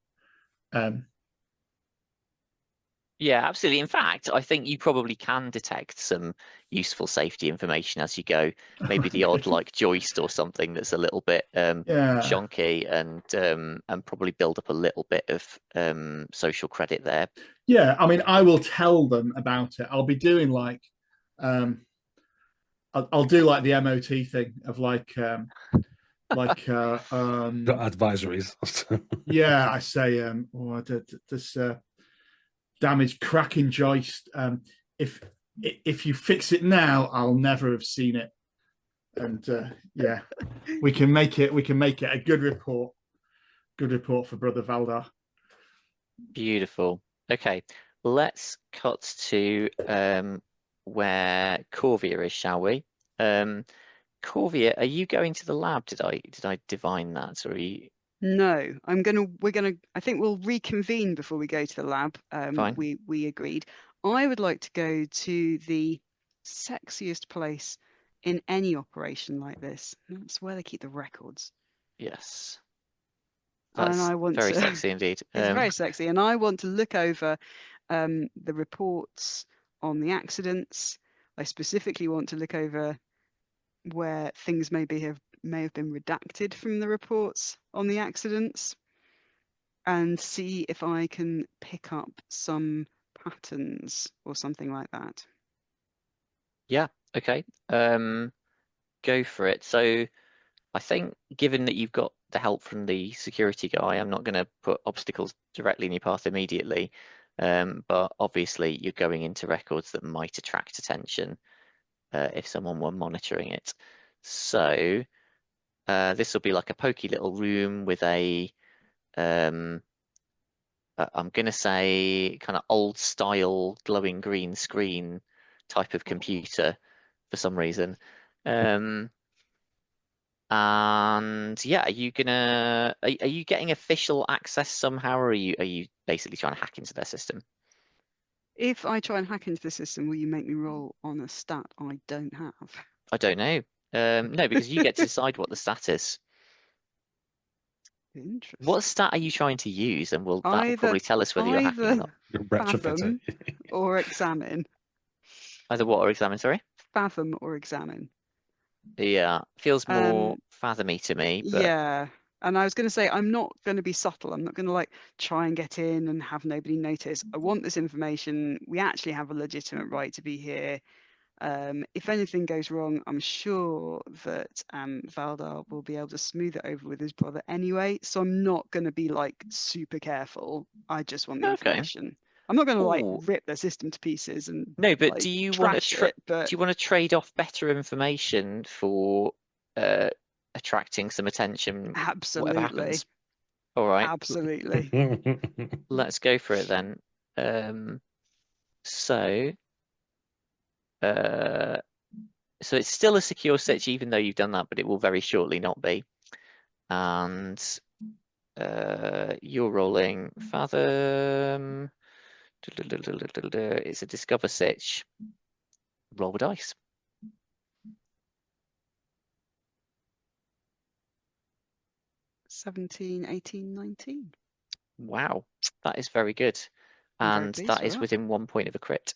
Yeah, absolutely. In fact, I think you probably can detect some useful safety information as you go. Maybe the odd like joist or something that's a little bit chunky, and probably build up a little bit of social credit there. Yeah, I mean, I will tell them about it. I'll be doing like, I'll do like the MOT thing of like advisories. Yeah, I say, this damaged cracking joist. If you fix it now, I'll never have seen it. And yeah, we can make it a good report. Good report for Brother Valdar. Beautiful. Okay, let's cut to where Corvia is, shall we? Corvia, are you going to the lab? Did I divine that, or are you? No, I think we'll reconvene before we go to the lab. Fine. We agreed. I would like to go to the sexiest place in any operation like this. That's where they keep the records. Yes. And That's I want very to, sexy indeed. it's very sexy, and I want to look over the reports on the accidents. I specifically want to look over where things may have been redacted from the reports on the accidents, and see if I can pick up some patterns or something like that. Yeah, okay. Go for it. So I think given that you've got the help from the security guy, I'm not going to put obstacles directly in your path immediately. But obviously you're going into records that might attract attention if someone were monitoring it. So this will be like a pokey little room with a I'm going to say kind of old style glowing green screen type of computer for some reason. And yeah, are you getting official access somehow, or are you basically trying to hack into their system? If I try and hack into the system, will you make me roll on a stat I don't have? I don't know. No, because you get to decide what the stat is. Interesting. What stat are you trying to use? And that will probably tell us whether you're hacking or not. Fathom or examine. Either what or examine, sorry? Fathom or examine. Yeah, feels more fathomy to me, but yeah. And I was going to say, I'm not going to be subtle. I'm not going to like try and get in and have nobody notice. I want this information. We actually have a legitimate right to be here. If anything goes wrong, I'm sure that Valdar will be able to smooth it over with his brother anyway. So I'm not going to be like super careful. I just want the information. I'm not going to like rip their system to pieces and no. But like, do you want to trade off better information for attracting some attention? Absolutely. Whatever happens. All right. Absolutely. Let's go for it then. So it's still a secure search even though you've done that, but it will very shortly not be. And you're rolling Fathom. It's a discover search. Roll the dice. $17, $18, $19. Wow, that is very good. And that is within 1 point of a crit.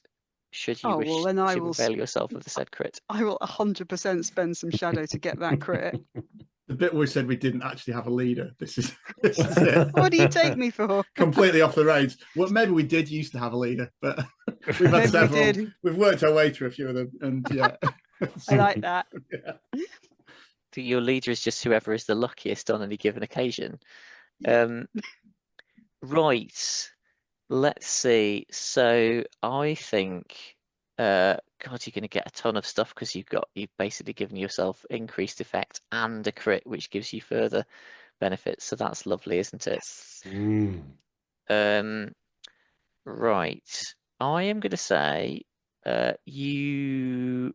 Should you wish to avail yourself of the said crit. I will 100% spend some shadow to get that crit. The bit where we said we didn't actually have a leader. This is it. What do you take me for? Completely off the rails. Well, maybe we did used to have a leader, but we've had several. We've worked our way through a few of them, and yeah. I like that. Yeah. Your leader is just whoever is the luckiest on any given occasion. Right. Let's see. So I think, God, you're going to get a ton of stuff because you've basically given yourself increased effect and a crit, which gives you further benefits. So that's lovely, isn't it? Right. I am going to say, you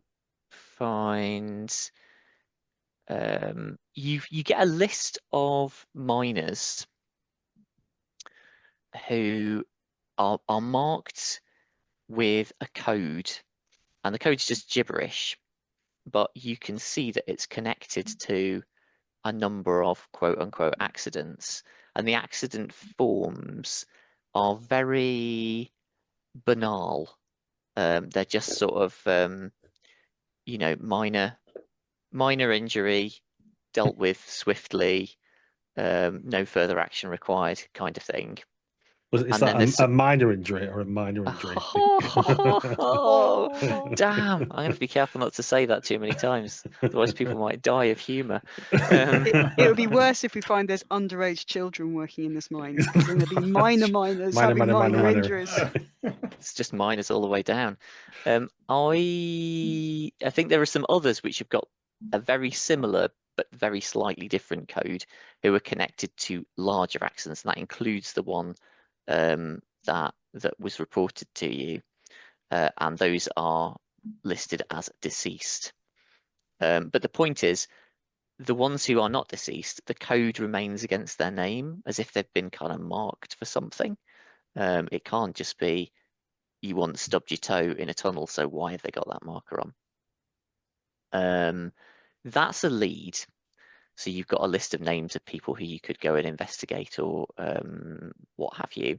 find, you get a list of miners who are marked with a code, and the code's just gibberish, but you can see that it's connected to a number of quote unquote accidents, and the accident forms are very banal. They're just sort of minor injury dealt with swiftly, no further action required kind of thing. Is that a minor injury or a minor injury? Oh, damn. I'm going to be careful not to say that too many times. Otherwise, people might die of humour. It would be worse if we find there's underage children working in this mine, because then there'd be minors having minor injuries. It's just minors all the way down. I think there are some others which have got a very similar but very slightly different code who are connected to larger accidents, and that includes the one that was reported to you, and those are listed as deceased. But the point is, the ones who are not deceased, the code remains against their name as if they've been kind of marked for something. It can't just be you once stubbed your toe in a tunnel, so why have they got that marker on? That's a lead. So you've got a list of names of people who you could go and investigate or what have you.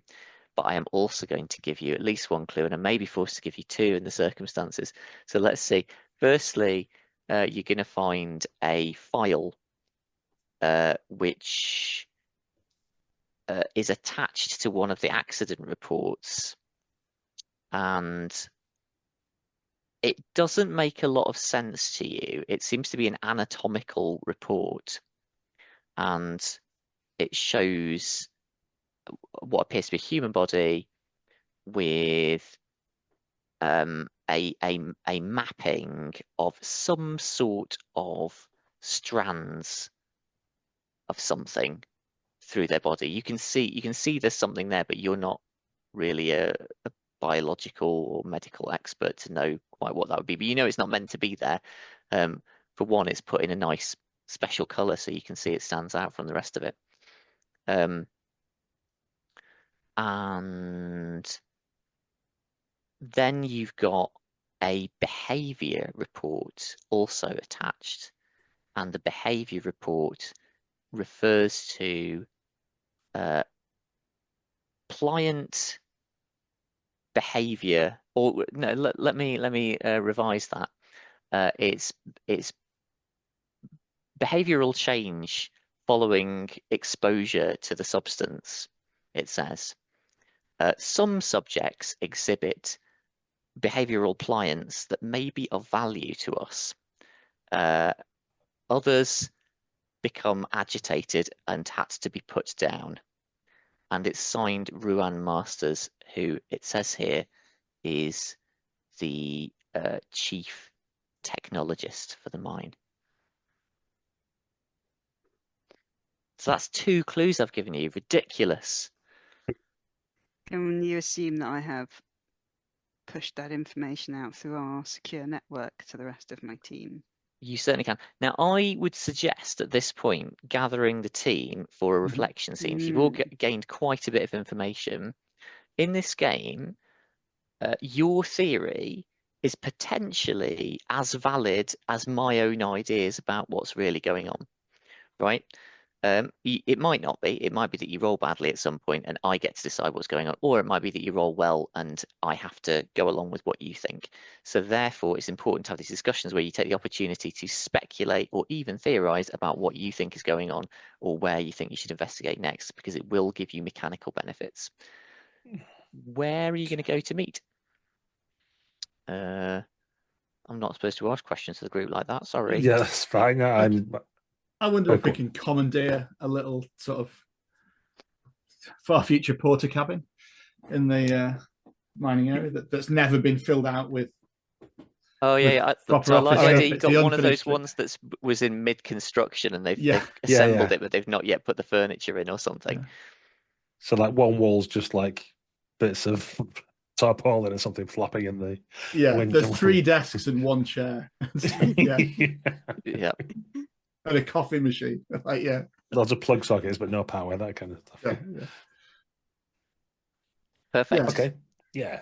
But I am also going to give you at least one clue, and I may be forced to give you two in the circumstances. So let's see. Firstly, you're going to find a file which is attached to one of the accident reports, and it doesn't make a lot of sense to you. It seems to be an anatomical report, and it shows what appears to be a human body with a mapping of some sort of strands of something through their body. You can see there's something there, but you're not really a biological or medical expert to know quite what that would be. But you know it's not meant to be there. For one, it's put in a nice special color so you can see it stands out from the rest of it. And then you've got a behavior report also attached, and the behavior report refers to pliant behavior, or no, let me revise that. It's behavioral change following exposure to the substance, it says. Some subjects exhibit behavioral pliance that may be of value to us. Others become agitated and had to be put down. And it's signed Ruan Masters, who it says here is the chief technologist for the mine. So that's two clues I've given you. Ridiculous. Can you assume that I have pushed that information out through our secure network to the rest of my team? You certainly can. Now, I would suggest at this point gathering the team for a reflection scene. So you've all gained quite a bit of information. In this game, your theory is potentially as valid as my own ideas about what's really going on, right? It might not be. It might be that you roll badly at some point and I get to decide what's going on, or it might be that you roll well and I have to go along with what you think. So therefore, it's important to have these discussions where you take the opportunity to speculate or even theorize about what you think is going on or where you think you should investigate next, because it will give you mechanical benefits. Where are you going to go to meet? I'm not supposed to ask questions to the group like that. Sorry. Yeah, that's fine. I wonder if we can commandeer a little sort of far future porter cabin in the mining area that's never been filled out with. Oh yeah, so I like the idea you've got one of those ones that was in mid-construction and they've assembled it, but they've not yet put the furniture in or something. Yeah. So like one wall's just like bits of tarpaulin or something flopping in the window. There's 3 desks and 1 chair. Yeah. And a coffee machine. Lots of plug sockets, but no power, that kind of stuff. Yeah. Perfect. Yes. Okay. Yeah.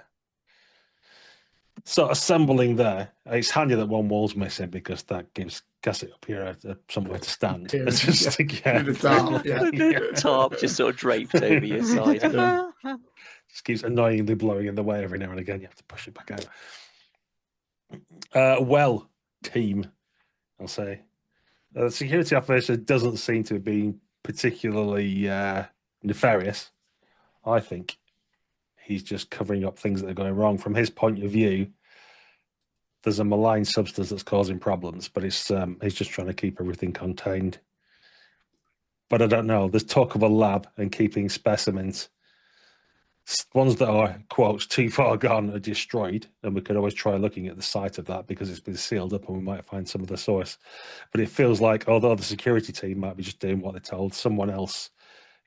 So assembling there, it's handy that one wall's missing because that gives Gasset up here somewhere to stand. It's just the tarp just sort of draped over your side. Just keeps annoyingly blowing in the way every now and again. You have to push it back out. Well, team, I'll say. The security officer doesn't seem to be particularly nefarious. I think he's just covering up things that are going wrong. From his point of view, there's a malign substance that's causing problems, but he's just trying to keep everything contained. But I don't know. There's talk of a lab and keeping specimens. Ones that are, quotes, too far gone are destroyed, and we could always try looking at the site of that because it's been sealed up and we might find some of the source. But it feels like, although the security team might be just doing what they're told, someone else,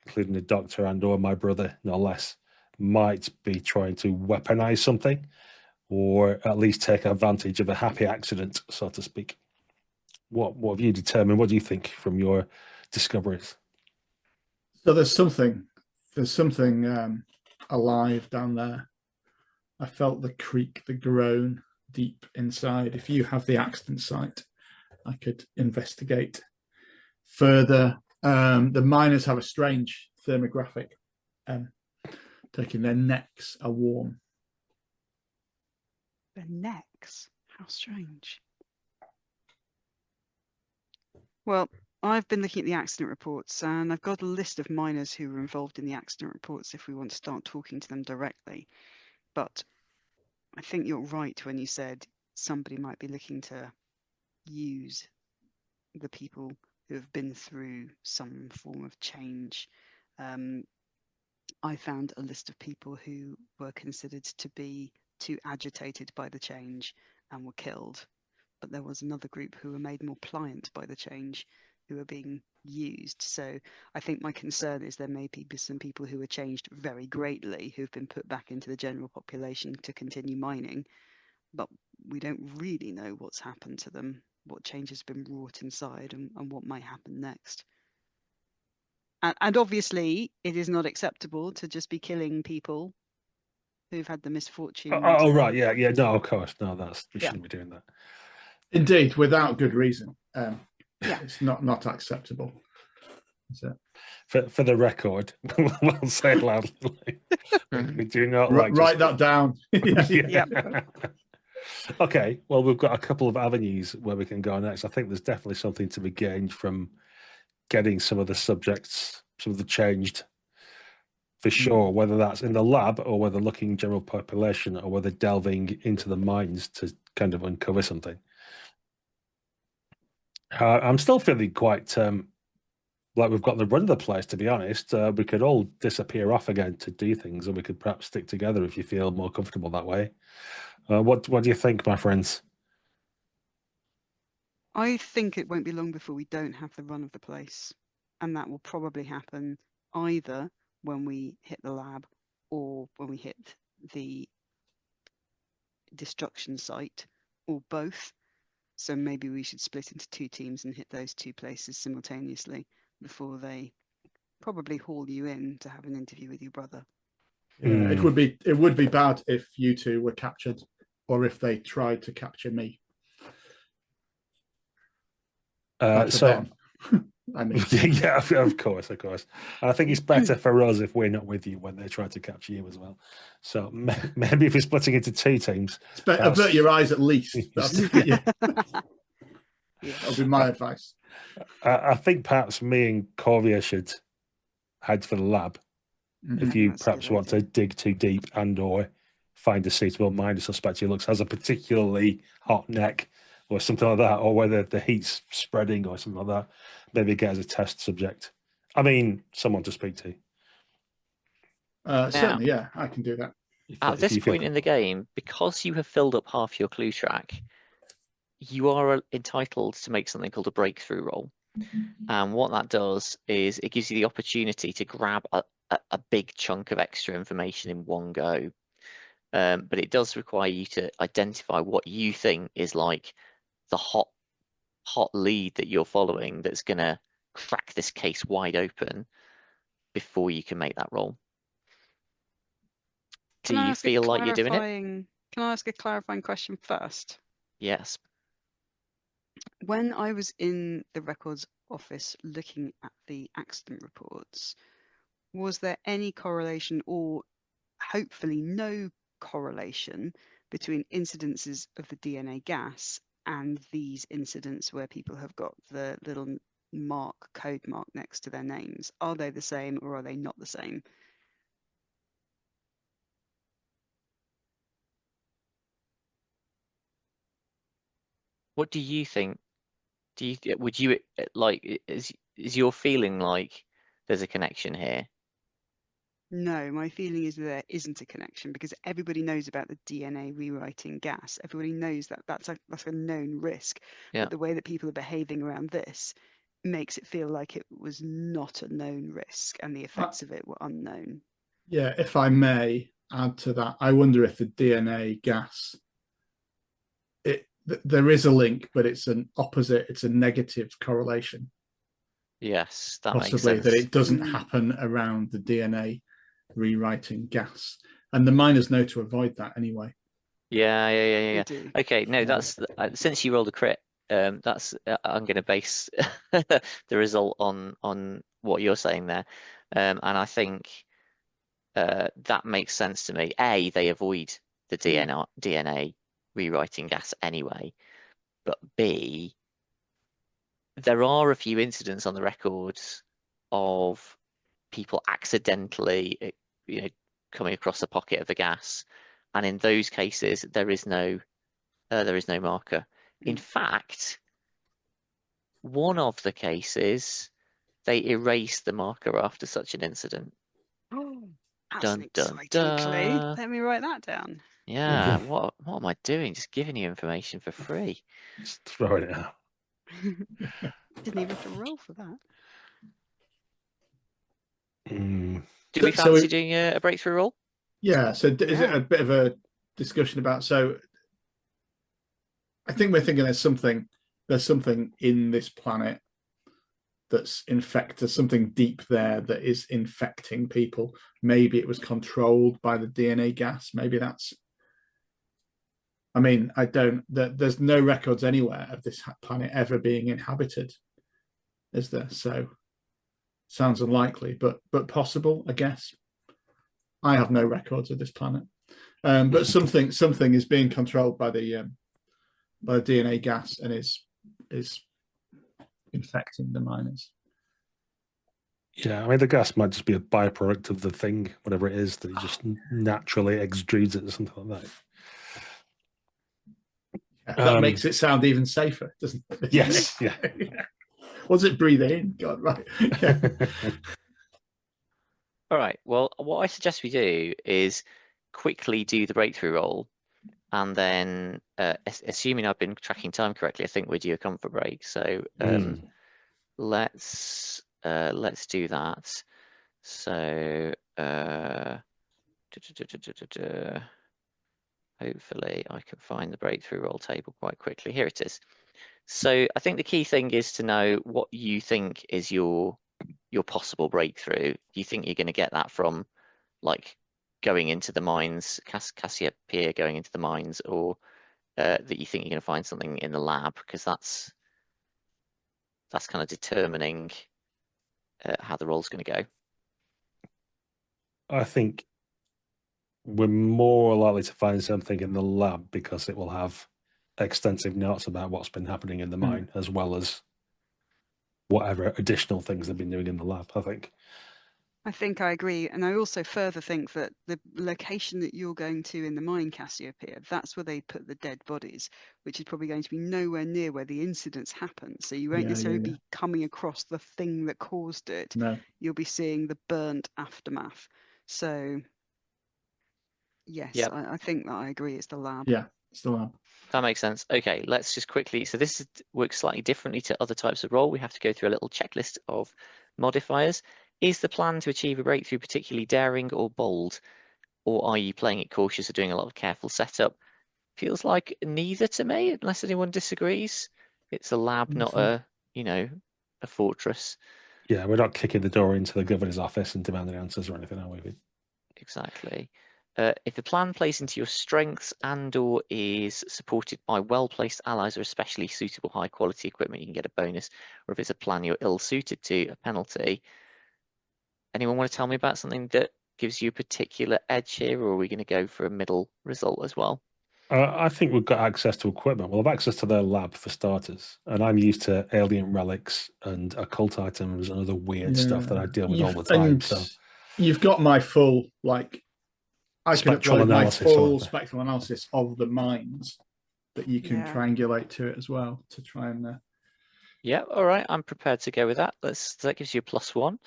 including the doctor and or my brother, no less, might be trying to weaponize something or at least take advantage of a happy accident, so to speak. What have you determined? What do you think from your discoveries? So there's something alive down there. I felt the creak, the groan deep inside. If you have the accident site, I could investigate further. The miners have a strange thermographic. Taking their necks are warm. Their necks? How strange. Well, I've been looking at the accident reports, and I've got a list of miners who were involved in the accident reports if we want to start talking to them directly. But I think you're right when you said somebody might be looking to use the people who have been through some form of change. I found a list of people who were considered to be too agitated by the change and were killed. But there was another group who were made more pliant by the change, who are being used. So I think my concern is there may be some people who are changed very greatly, who've been put back into the general population to continue mining, but we don't really know what's happened to them, what change has been wrought inside, and what might happen next. And obviously, it is not acceptable to just be killing people who've had the misfortune. Oh, right, yeah, no, of course, no, we shouldn't be doing that. Indeed, without good reason. It's not acceptable. For the record, we'll say it loudly. We do not write that down. Yeah. Okay, well, we've got a couple of avenues where we can go next. I think there's definitely something to be gained from getting some of the subjects, some of the changed, for sure, whether that's in the lab or whether looking general population or whether delving into the mines to kind of uncover something. I'm still feeling quite like we've got the run of the place, to be honest. We could all disappear off again to do things, and we could perhaps stick together if you feel more comfortable that way. What do you think, my friends? I think it won't be long before we don't have the run of the place, and that will probably happen either when we hit the lab or when we hit the destruction site, or both. So maybe we should split into two teams and hit those two places simultaneously before they probably haul you in to have an interview with your brother. Yeah, it would be bad if you two were captured, or if they tried to capture me. So I mean, yeah, of course. I think it's better for us if we're not with you when they try to capture you as well. So maybe if we're splitting into two teams, avert your eyes at least. That'll be my advice. I think perhaps me and Corvia should head for the lab. If you perhaps want to dig too deep and or find a suitable miner suspect who has a particularly hot neck or something like that, or whether the heat's spreading or something like that, maybe get as a test subject. I mean, someone to speak to. Certainly, yeah, I can do that. At this point in the game, because you have filled up half your clue track, you are entitled to make something called a breakthrough roll. And what that does is it gives you the opportunity to grab a big chunk of extra information in one go. But it does require you to identify what you think is like the hot lead that you're following that's going to crack this case wide open before you can make that roll. Do you feel like you're doing it? Can I ask a clarifying question first? Yes. When I was in the records office looking at the accident reports, was there any correlation, or hopefully no correlation, between incidences of the DNA gas and these incidents where people have got the little code mark next to their names? Are they the same or are they not the same? What do you think? Would you like, is your feeling like there's a connection here? No, my feeling is there isn't a connection, because everybody knows about the DNA rewriting gas. Everybody knows that that's a known risk. Yeah. But the way that people are behaving around this makes it feel like it was not a known risk and the effects of it were unknown. Yeah, if I may, add to that. I wonder if the DNA gas, there is a link, but it's an opposite. It's a negative correlation. Yes, that Possibly makes that sense. it doesn't happen around the DNA rewriting gas, and the miners know to avoid that anyway. Yeah. do. Okay, no, that's since you rolled a crit, that's I'm going to base the result on what you're saying there, and I think that makes sense to me. A, they avoid the DNA rewriting gas anyway, but B, there are a few incidents on the records of people accidentally, coming across a pocket of the gas, and in those cases there is no marker. In fact, one of the cases they erase the marker after such an incident. Oh, that's Dun, an dun, exciting clue. dun. Let me write that down. Yeah, what am I doing? Just giving you information for free. Just throwing it out. Didn't even have to roll for that. Do we fancy doing a breakthrough roll? Yeah. So is it a bit of a discussion about? So I think we're thinking there's something in this planet that's infected. There's something deep there that is infecting people. Maybe it was controlled by the DNA gas. Maybe that's. I mean, there's no records anywhere of this planet ever being inhabited, is there? So sounds unlikely, but possible, I guess. I have no records of this planet, but something is being controlled by the DNA gas and is infecting the miners. Yeah, I mean, the gas might just be a byproduct of the thing, whatever it is, that it just naturally extrudes it or something like that. That makes it sound even safer, doesn't it? Yes, yeah. What's it breathing in? God, right. Yeah. All right. Well, what I suggest we do is quickly do the breakthrough roll, and then, assuming I've been tracking time correctly, I think we're due a comfort break. So let's do that. So hopefully I can find the breakthrough roll table quite quickly. Here it is. So I think the key thing is to know what you think is your possible breakthrough. Do you think you're going to get that from, like, going into the mines, Cassiopeia going into the mines, or that you think you're going to find something in the lab? Because that's kind of determining how the roll's going to go. I think we're more likely to find something in the lab because it will have extensive notes about what's been happening in the mine, as well as whatever additional things they've been doing in the lab, I think. I think I agree. And I also further think that the location that you're going to in the mine, Cassiopeia, that's where they put the dead bodies, which is probably going to be nowhere near where the incidents happen. So you won't necessarily be coming across the thing that caused it. No. You'll be seeing the burnt aftermath. So yes, Yep. I think that I agree. It's the lab. Yeah, it's the lab. That makes sense. Okay, let's just quickly. So this works slightly differently to other types of roll. We have to go through a little checklist of modifiers. Is the plan to achieve a breakthrough particularly daring or bold, or are you playing it cautious or doing a lot of careful setup? Feels like neither to me, unless anyone disagrees. It's a lab, not a fortress. Yeah, we're not kicking the door into the governor's office and demanding answers or anything, are we? Exactly. If the plan plays into your strengths and/or is supported by well-placed allies or especially suitable high-quality equipment, you can get a bonus. Or if it's a plan you're ill-suited to, a penalty. Anyone want to tell me about something that gives you a particular edge here, or are we going to go for a middle result as well? I think we've got access to equipment. We'll have access to their lab for starters. And I'm used to alien relics and occult items and other weird stuff that I deal with all the time. So you've got my full, like, I can spectral upload my analysis, full spectral analysis of the mines that you can triangulate to it as well to try and. Yeah, all right. I'm prepared to go with that. That gives you a +1.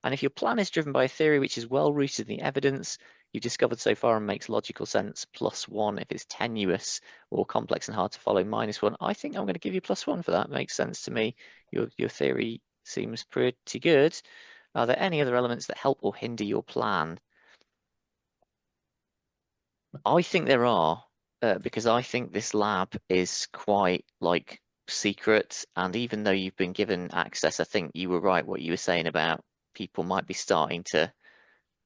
And if your plan is driven by a theory which is well rooted in the evidence you've discovered so far and makes logical sense, +1. If it's tenuous or complex and hard to follow, -1. I think I'm going to give you +1 for that. Makes sense to me. Your theory seems pretty good. Are there any other elements that help or hinder your plan? I think there are, because I think this lab is quite like secret, and even though you've been given access, I think you were right what you were saying about people might be starting to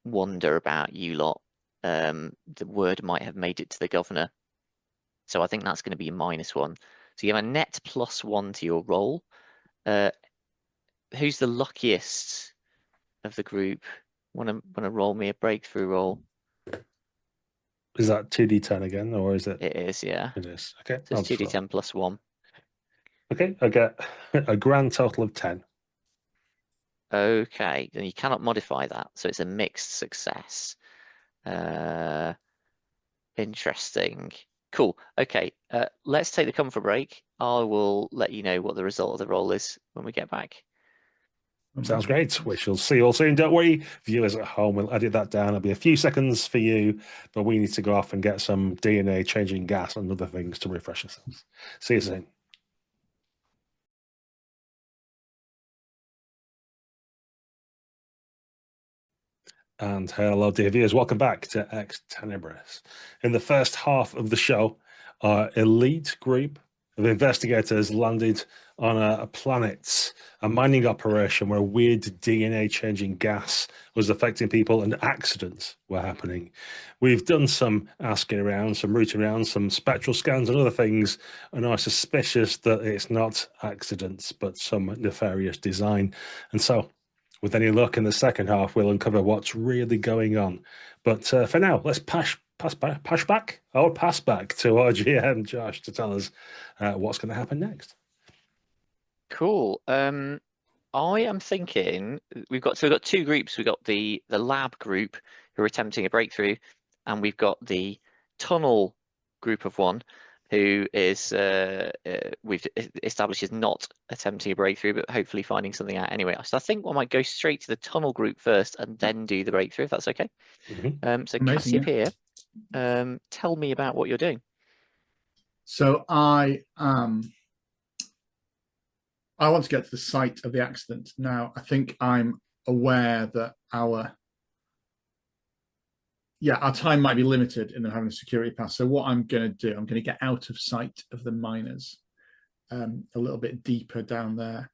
wonder about you lot. The word might have made it to the governor. So I think that's going to be a -1. So you have a net +1 to your roll. Who's the luckiest of the group? Want to roll me a breakthrough roll? Is that 2d10 again, or is it? It is, yeah. It is. Okay. So I'll it's just roll. 2d10 +1. Okay, I get a grand total of 10. Okay, then you cannot modify that, so it's a mixed success. Interesting. Cool. Okay, let's take the comfort break. I will let you know what the result of the roll is when we get back. Sounds great. We shall see you all soon. Don't worry, viewers at home, we'll edit that down. It'll be a few seconds for you, but we need to go off and get some DNA changing gas and other things to refresh ourselves. See you soon. And hello, dear viewers. Welcome back to Ex Tenebris. In the first half of the show, our elite group of investigators landed on a planet, a mining operation where weird DNA changing gas was affecting people and accidents were happening. We've done some asking around, some rooting around, some spectral scans and other things, and are suspicious that it's not accidents, but some nefarious design. And so, with any luck in the second half, we'll uncover what's really going on. But for now, let's pass back to our GM, Josh, to tell us what's going to happen next. Cool. I am thinking we've got two groups. We've got the lab group who are attempting a breakthrough, and we've got the tunnel group of one who is we've established is not attempting a breakthrough, but hopefully finding something out anyway. So I think I might go straight to the tunnel group first and then do the breakthrough, if that's okay. So Amazing, Cassiopeia, tell me about what you're doing. So I want to get to the site of the accident. Now, I think I'm aware that our time might be limited in them having a security pass. So what I'm going to do, I'm going to get out of sight of the miners, a little bit deeper down there,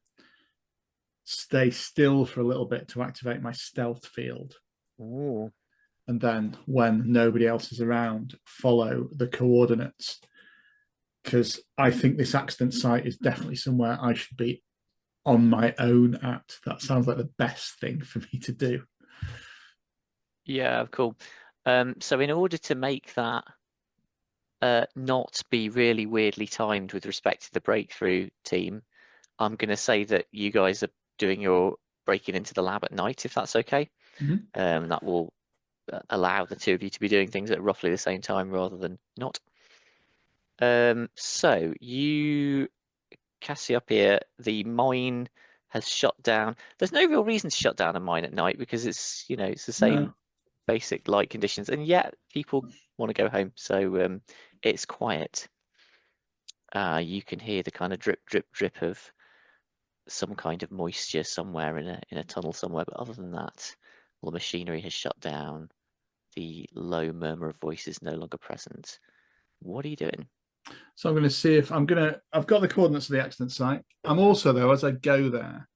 stay still for a little bit to activate my stealth field. Ooh. And then when nobody else is around, follow the coordinates. Because I think this accident site is definitely somewhere I should be on my own at. That sounds like the best thing for me to do. Yeah, cool. So in order to make that not be really weirdly timed with respect to the breakthrough team, I'm going to say that you guys are doing your breaking into the lab at night, if that's okay. Mm-hmm. That will allow the two of you to be doing things at roughly the same time rather than not. So you, Cassiopeia, the mine has shut down. There's no real reason to shut down a mine at night because it's it's the same basic light conditions, and yet people want to go home, so it's quiet. You can hear the kind of drip, drip, drip of some kind of moisture somewhere in a tunnel somewhere, but other than that, all the machinery has shut down. The low murmur of voices no longer present. What are you doing? So I'm going to see if I've got the coordinates of the accident site. I'm also, though, as I go there,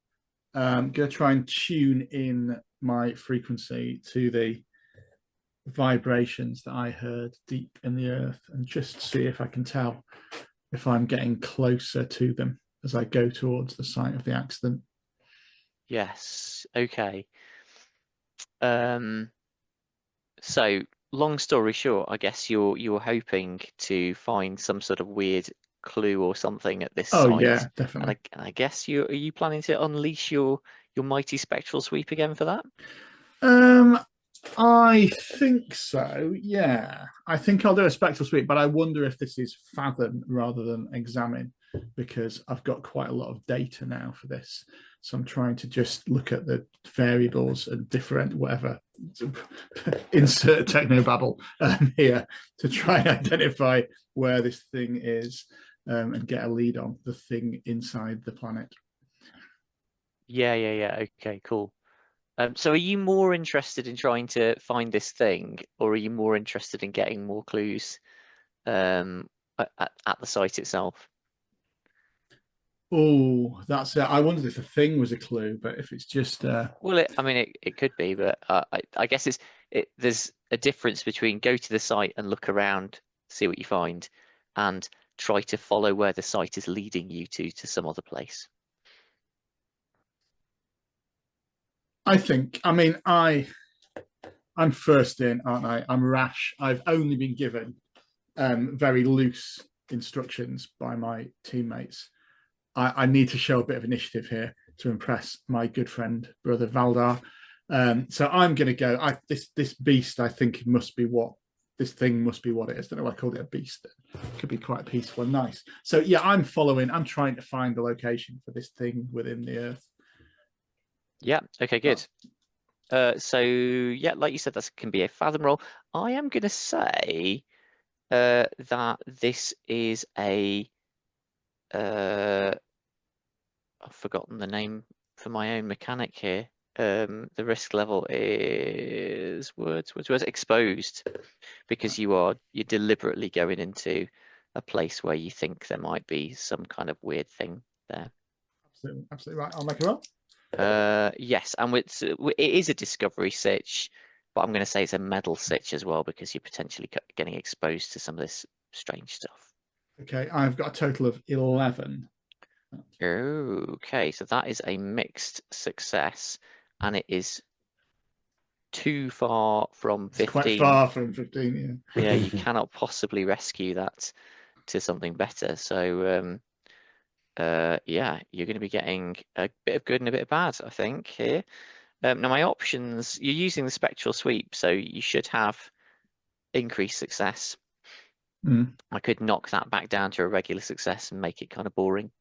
going to try and tune in my frequency to the vibrations that I heard deep in the earth and just see if I can tell if I'm getting closer to them as I go towards the site of the accident. Yes. Okay. So long story short, I guess you're hoping to find some sort of weird clue or something at this site. Yeah, definitely. And I guess are you planning to unleash your mighty spectral sweep again for that? I think so, yeah. I think I'll do a spectral sweep, but I wonder if this is fathom rather than examine, because I've got quite a lot of data now for this. So I'm trying to just look at the variables and different whatever, insert technobabble here to try and identify where this thing is and get a lead on the thing inside the planet. Yeah. Okay, cool. So are you more interested in trying to find this thing, or are you more interested in getting more clues at the site itself? Oh, that's it. I wondered if the thing was a clue, but if it's just Well, I mean, it could be, but I guess there's a difference between go to the site and look around, see what you find, and try to follow where the site is leading you to some other place. I mean, I'm first in, aren't I? I'm rash. I've only been given very loose instructions by my teammates. I need to show a bit of initiative here to impress my good friend, brother Valdar. So I'm going to go. This beast, I think, must be what this thing must be what it is. I don't know why I called it a beast. It could be quite peaceful and nice. So yeah, I'm following. I'm trying to find the location for this thing within the earth. Yeah. Okay. Good. So yeah, like you said, that can be a fathom roll. I am going to say that this is a I've forgotten the name for my own mechanic here. The risk level is words exposed, because you're deliberately going into a place where you think there might be some kind of weird thing there. Absolutely right. I'll make a roll. Yes, and it is a discovery sitch, but I'm going to say it's a medal sitch as well, because you're potentially getting exposed to some of this strange stuff. Okay, I've got a total of 11. Okay, so that is a mixed success, and it is too far from 15. It's quite far from 15, yeah. Yeah, you cannot possibly rescue that to something better. So, yeah, you're going to be getting a bit of good and a bit of bad, I think, here. Now, my options, you're using the spectral sweep, so you should have increased success. I could knock that back down to a regular success and make it kind of boring.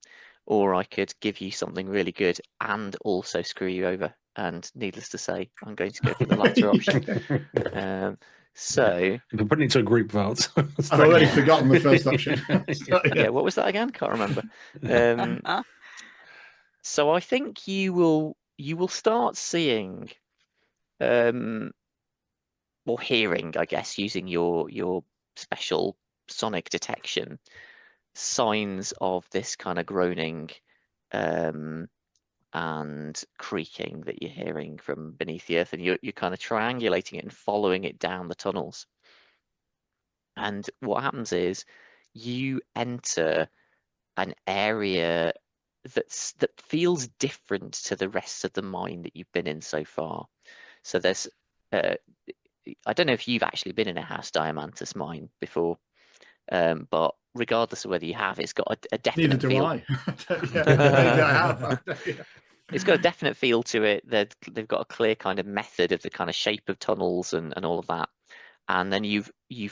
Or I could give you something really good and also screw you over. And needless to say, I'm going to go for the latter option. So we're putting it to a group vote. I've already forgotten the first option. Yeah, what was that again? Can't remember. So I think you will start seeing, or hearing, I guess, using your special sonic detection, signs of this kind of groaning and creaking that you're hearing from beneath the earth, and you're kind of triangulating it and following it down the tunnels. And what happens is you enter an area that feels different to the rest of the mine that you've been in so far. So there's I don't know if you've actually been in a House Diamantus mine before, but regardless of whether you have, it's got a definite feel. Neither do I. Maybe I have. It's got a definite feel to it. They've got a clear kind of method of the kind of shape of tunnels and all of that. And then you've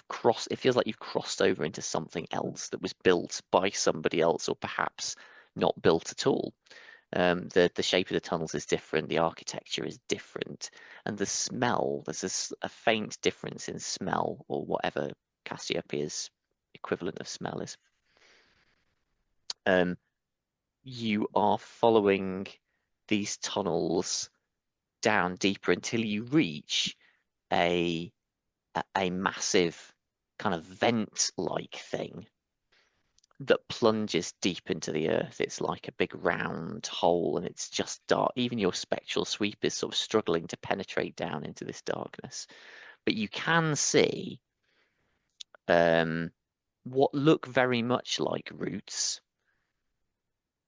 crossed, it feels like you've crossed over into something else that was built by somebody else, or perhaps not built at all. The shape of the tunnels is different, the architecture is different, and the smell, there's a faint difference in smell, or whatever Cassiopeia's equivalent of smell is. You are following these tunnels down deeper until you reach a massive kind of vent-like thing that plunges deep into the earth. It's like a big round hole, and it's just dark. Even your spectral sweep is sort of struggling to penetrate down into this darkness. But you can see what look very much like roots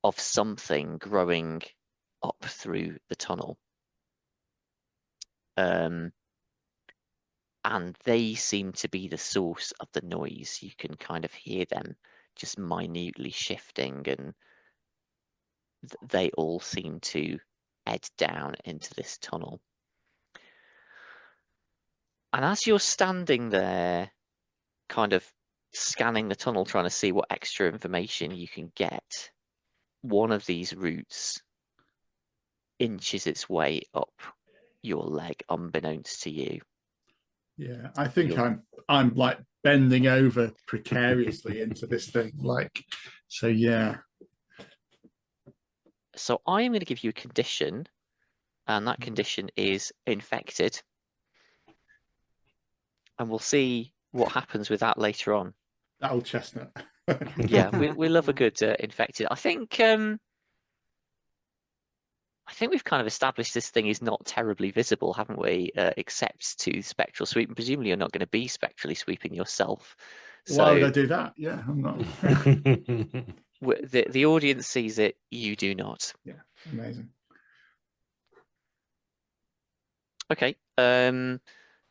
of something growing up through the tunnel. And they seem to be the source of the noise. You can kind of hear them just minutely shifting, and they all seem to head down into this tunnel. And as you're standing there, kind of scanning the tunnel, trying to see what extra information you can get, one of these roots inches its way up your leg, unbeknownst to you. Yeah, I think I'm like bending over precariously into this thing, like, so yeah. So I'm going to give you a condition and that condition is infected. And we'll see what happens with that later on. That old chestnut. Yeah, we love a good infected. I think we've kind of established this thing is not terribly visible, haven't we? Except to spectral sweep, and presumably you're not going to be spectrally sweeping yourself. Why would I So do that? Yeah, I'm not. the audience sees it, you do not. Yeah, amazing. Okay.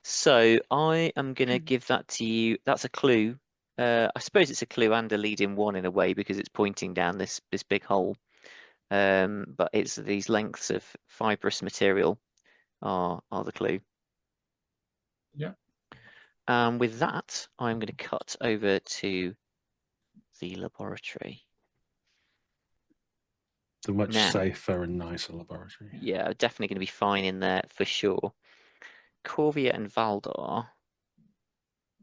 So I am going to give that to you. That's a clue. I suppose it's a clue and a lead-in one in a way because it's pointing down this big hole. But it's these lengths of fibrous material are the clue. Yeah. And with that, I'm going to cut over to the laboratory. The much Now, safer and nicer laboratory. yeah, definitely going to be fine in there for sure. Corvia and Valdar,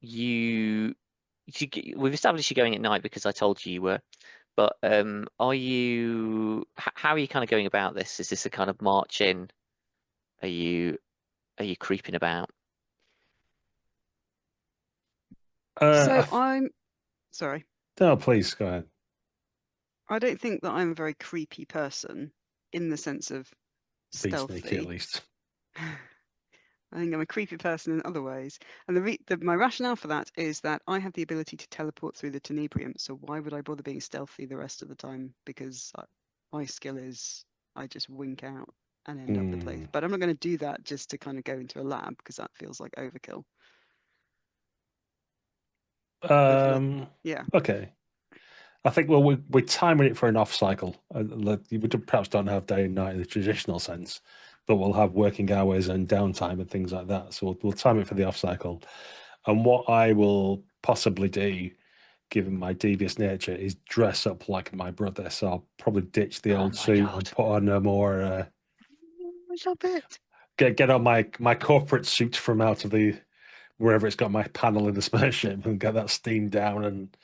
we've established you're going at night because I told you were. But are you? How are you kind of going about this? Is this a kind of march in? Are you creeping about? So I'm sorry. No, please go ahead. I don't think that I'm a very creepy person in the sense of Be sneaky at stealthy. least. I think I'm a creepy person in other ways. And my rationale for that is that I have the ability to teleport through the Tenebrium. So why would I bother being stealthy the rest of the time? Because my skill is I just wink out and end up the place. But I'm not going to do that just to kind of go into a lab because that feels like overkill. Yeah. Okay. I think we're timing it for an off cycle. We perhaps don't have day and night in the traditional sense, but we'll have working hours and downtime and things like that. So we'll time it for the off cycle. And what I will possibly do, given my devious nature, is dress up like my brother. So I'll probably ditch the old suit and put on a more get on my corporate suit from out of the wherever it's got my panel in the spaceship and get that steamed down and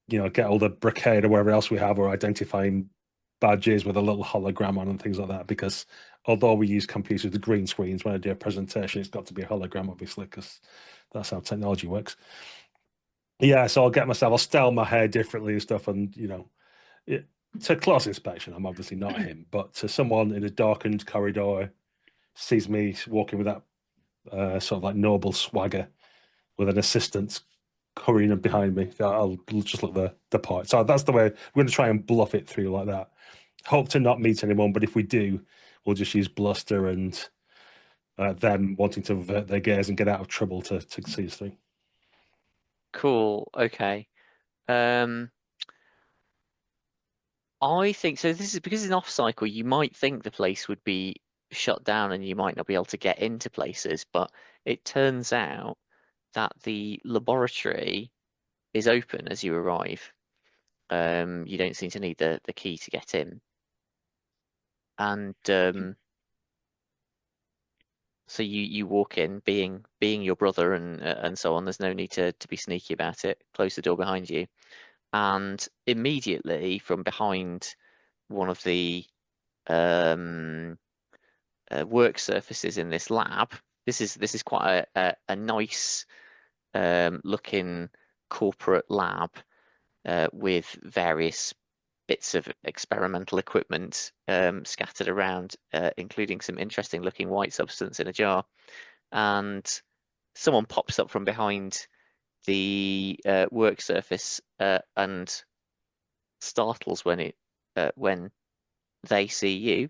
get all the brocade or wherever else we have or identifying badges with a little hologram on and things like that. Because although we use computers with green screens, when I do a presentation, it's got to be a hologram, obviously, because that's how technology works. Yeah, so I'll style my hair differently and stuff. And, to close inspection, I'm obviously not him, but to someone in a darkened corridor sees me walking with that sort of like noble swagger with an assistant hurrying behind me, I'll just look the part. So that's the way we're going to try and bluff it through like that. Hope to not meet anyone, but if we do, we'll just use bluster and them wanting to avert their gaze and get out of trouble to see us through. Cool. Okay. I think so. This is because it's an off cycle. You might think the place would be shut down and you might not be able to get into places, but it turns out that the laboratory is open as you arrive. You don't seem to need the key to get in, and so you walk in, being your brother and so on. There's no need to be sneaky about it. Close the door behind you, and immediately from behind one of the work surfaces in this lab. This is quite a nice looking corporate lab with various bits of experimental equipment scattered around, including some interesting looking white substance in a jar. And someone pops up from behind the work surface and startles when they see you.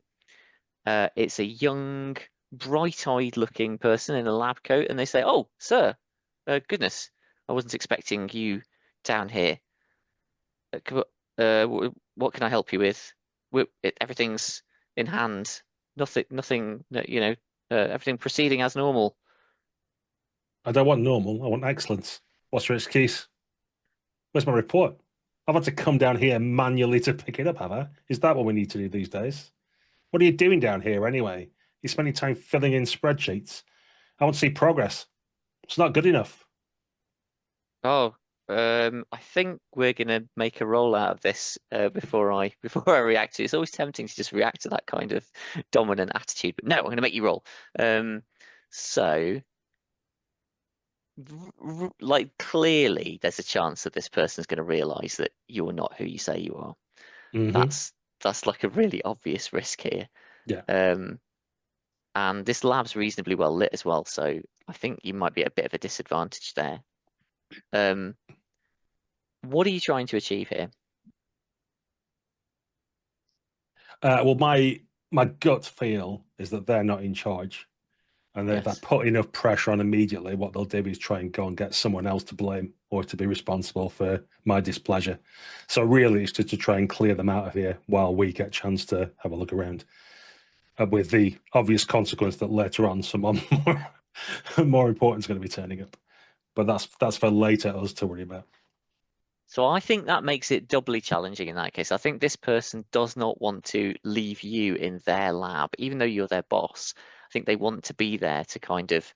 It's a young, bright-eyed looking person in a lab coat, and they say, "Oh, sir, goodness, I wasn't expecting you down here. What can I help you with? Everything's in hand. Nothing. Everything proceeding as normal." I don't want normal. I want excellence. What's your excuse? Where's my report? I've had to come down here manually to pick it up, have I? Is that what we need to do these days? What are you doing down here anyway? You're spending time filling in spreadsheets. I want to see progress. It's not good enough. Oh, I think we're gonna make a roll out of this before I react to it. It's always tempting to just react to that kind of dominant attitude, but no, I'm gonna make you roll. So like clearly there's a chance that this person's gonna realise that you're not who you say you are. Mhm. That's like a really obvious risk here. Yeah. And this lab's reasonably well lit as well, so I think you might be at a bit of a disadvantage there. What are you trying to achieve here? Well, my gut feel is that they're not in charge, and if I Yes. put enough pressure on immediately, what they'll do is try and go and get someone else to blame or to be responsible for my displeasure. So really, it's just to try and clear them out of here while we get a chance to have a look around, with the obvious consequence that later on someone more important is going to be turning up. But that's for later us to worry about. So I think that makes it doubly challenging in that case. I think this person does not want to leave you in their lab, even though you're their boss. I think they want to be there to kind of,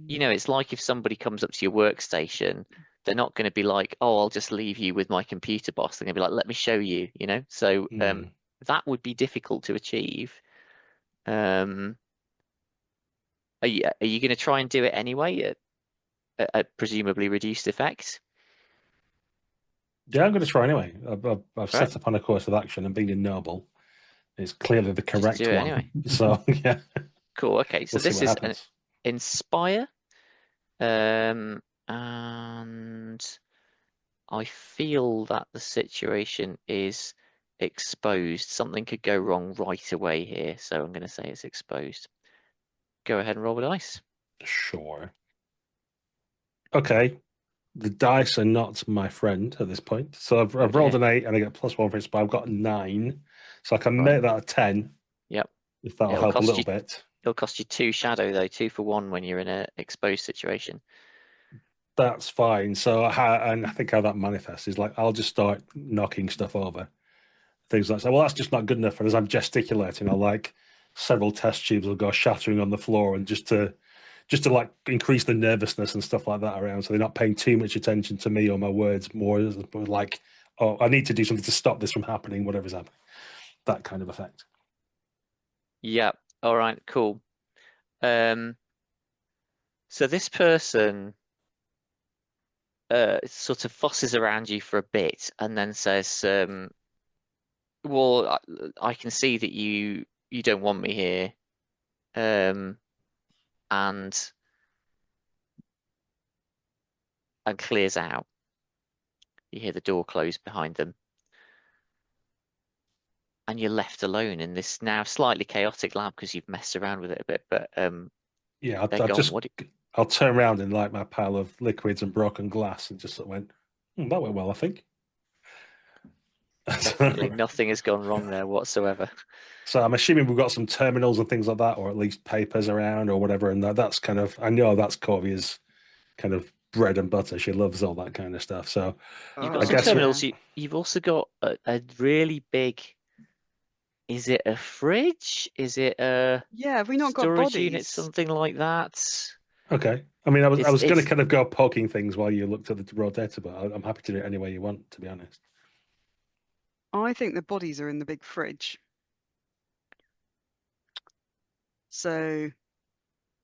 it's like if somebody comes up to your workstation, they're not going to be like, oh, I'll just leave you with my computer boss. They're going to be like, let me show you, So that would be difficult to achieve. Are you going to try and do it anyway at presumably reduced effect? Yeah, I'm going to try anyway. I've set Right. up on a course of action, and being a noble is clearly the Just correct do it one. anyway. So yeah, Cool. Okay, so we'll see this what is an happens. inspire. And I feel that the situation is exposed. Something could go wrong right away here, so I'm going to say it's exposed. Go ahead and roll a dice. Sure. Okay. The dice are not my friend at this point. So I've rolled an 8 and I get +1 for it, but I've got 9. So I can Right. make that a 10. Yep. If that'll It'll help a cost little you bit. It'll cost you 2 shadow though, 2 for 1 when you're in an exposed situation. That's fine. So and I think how that manifests is like I'll just start knocking stuff over. Things like that. Well, that's just not good enough. And as I'm gesticulating, I'll like several test tubes will go shattering on the floor, and just to like increase the nervousness and stuff like that around, so they're not paying too much attention to me or my words, more like, oh, I need to do something to stop this from happening, whatever's happening. That kind of effect. Yeah. All right. Cool. So this person sort of fusses around you for a bit and then says, well, I can see that you don't want me here, and clears out. You hear the door close behind them, and you're left alone in this now slightly chaotic lab because you've messed around with it a bit. But Yeah, they're gone. I'll turn around in like my pile of liquids and broken glass and just sort of went, that went well, I think. Definitely nothing has gone wrong there whatsoever. So I'm assuming we've got some terminals and things like that, or at least papers around or whatever. And that's kind of, I know that's Corvia's kind of bread and butter. She loves all that kind of stuff. So You've Oh, got some guess terminals. You've also got a really big. Is it a fridge? Is it a yeah. Have we not got storage unit? bodies? Something like that. Okay. I mean, I was going to It's kind of go poking things while you looked at the raw data, but I'm happy to do it any way you want, to be honest. I think the bodies are in the big fridge. So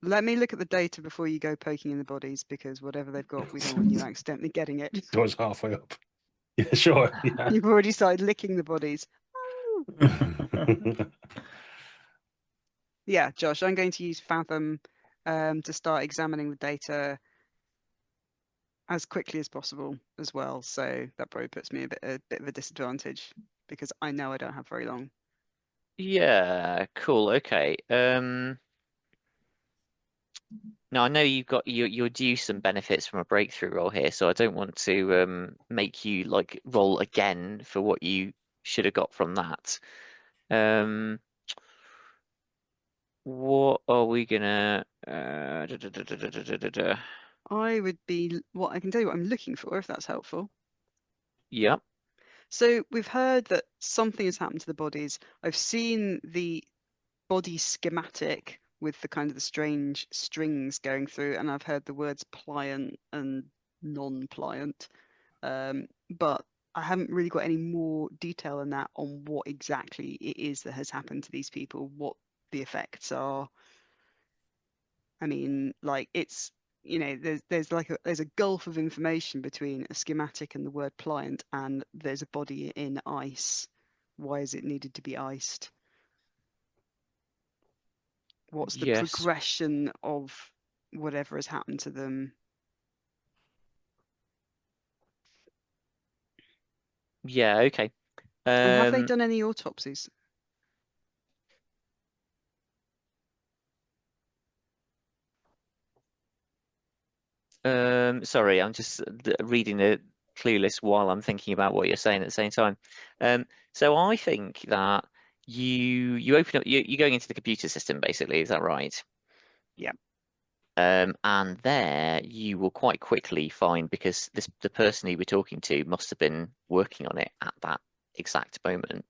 let me look at the data before you go poking in the bodies, because whatever they've got, we don't want you accidentally getting it. So it's halfway up. Yeah, sure. Yeah. You've already started licking the bodies. Yeah, Josh, I'm going to use Fathom to start examining the data as quickly as possible as well. So that probably puts me a bit of a disadvantage because I know I don't have very long. Yeah, cool. Okay. Now I know you're due some benefits from a breakthrough roll here, so I don't want to make you like roll again for what you should have got from that. What are we gonna? I would be what I can tell you what I'm looking for, if that's helpful. Yep. So we've heard that something has happened to the bodies. I've seen the body schematic with the kind of the strange strings going through, and I've heard the words pliant and non-pliant. But I haven't really got any more detail than that on what exactly it is that has happened to these people, what the effects are. I mean, like, it's, you know, there's a gulf of information between a schematic and the word pliant, and there's a body in ice. Why is it needed to be iced? What's the Yes. progression of whatever has happened to them? Yeah, okay. And have they done any autopsies? Sorry, I'm just reading the clue list while I'm thinking about what you're saying at the same time. So I think that you open up, you're going into the computer system basically, is that right? Yeah. And there you will quite quickly find, because the person you were talking to must have been working on it at that exact moment.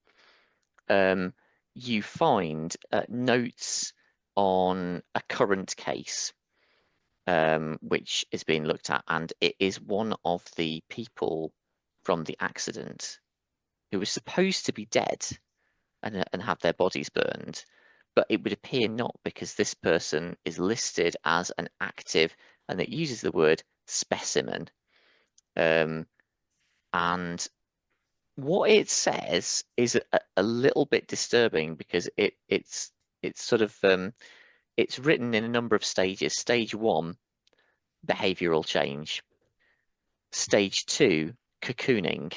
You find notes on a current case, which is being looked at, and it is one of the people from the accident who was supposed to be dead and have their bodies burned, but it would appear not, because this person is listed as an active, and it uses the word specimen. And what it says is a little bit disturbing, because it's sort of it's written in a number of stages. Stage 1, behavioral change. Stage 2, cocooning.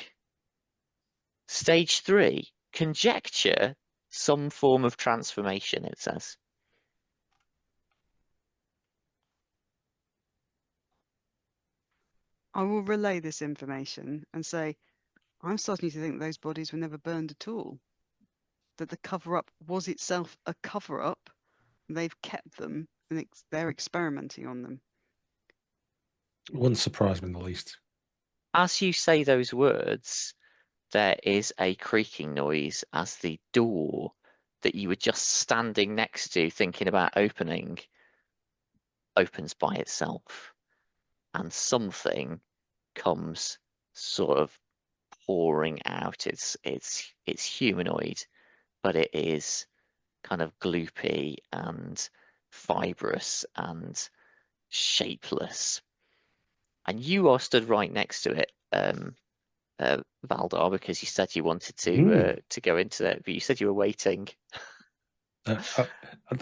Stage 3, conjecture, some form of transformation, it says. I will relay this information and say, I'm starting to think those bodies were never burned at all. That the cover-up was itself a cover-up. They've kept them, and they're experimenting on them. Wouldn't surprise me in the least. As you say those words, there is a creaking noise as the door that you were just standing next to thinking about opening opens by itself, and something comes sort of pouring out. It's humanoid, but it is kind of gloopy and fibrous and shapeless. And you are stood right next to it, Valdar, because you said you wanted to go into it, but you said you were waiting.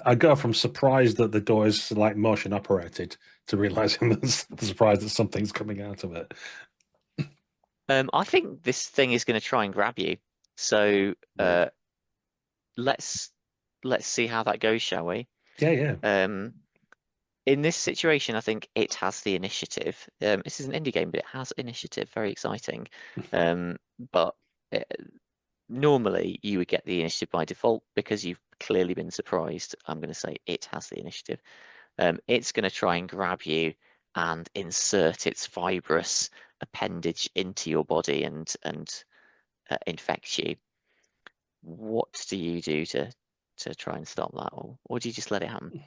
I go from surprised that the door is like motion operated to realizing the surprise that something's coming out of it. I think this thing is going to try and grab you. So let's see how that goes, shall we? Yeah, yeah. In this situation, I think it has the initiative. This is an indie game, but it has initiative. Very exciting. But normally you would get the initiative by default, because you've clearly been surprised. I'm going to say it has the initiative. It's going to try and grab you and insert its fibrous appendage into your body and infect you. What do you do to try and stop that, or do you just let it happen?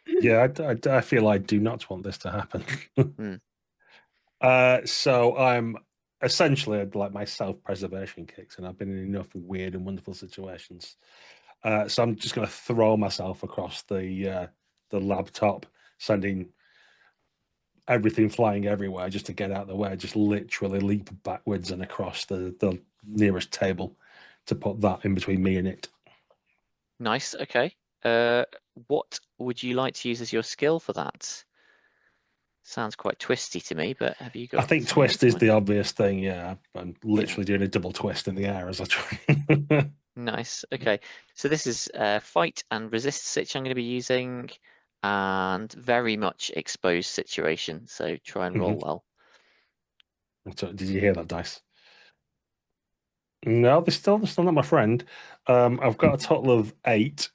Yeah, I feel I do not want this to happen. So I'm essentially, like, my self-preservation kicks, and I've been in enough weird and wonderful situations. So I'm just going to throw myself across the laptop, sending everything flying everywhere just to get out of the way. Just literally leap backwards and across the nearest table to put that in between me and it. Nice. Okay. What would you like to use as your skill for that? Sounds quite twisty to me, but have you got? I think twist is the obvious thing. Yeah, I'm literally doing a double twist in the air as I try. Nice. Okay. So this is fight and resist stitch I'm going to be using, and very much exposed situation. So try and roll well. So, did you hear that dice? No, they're still not my friend. I've got a total of 8,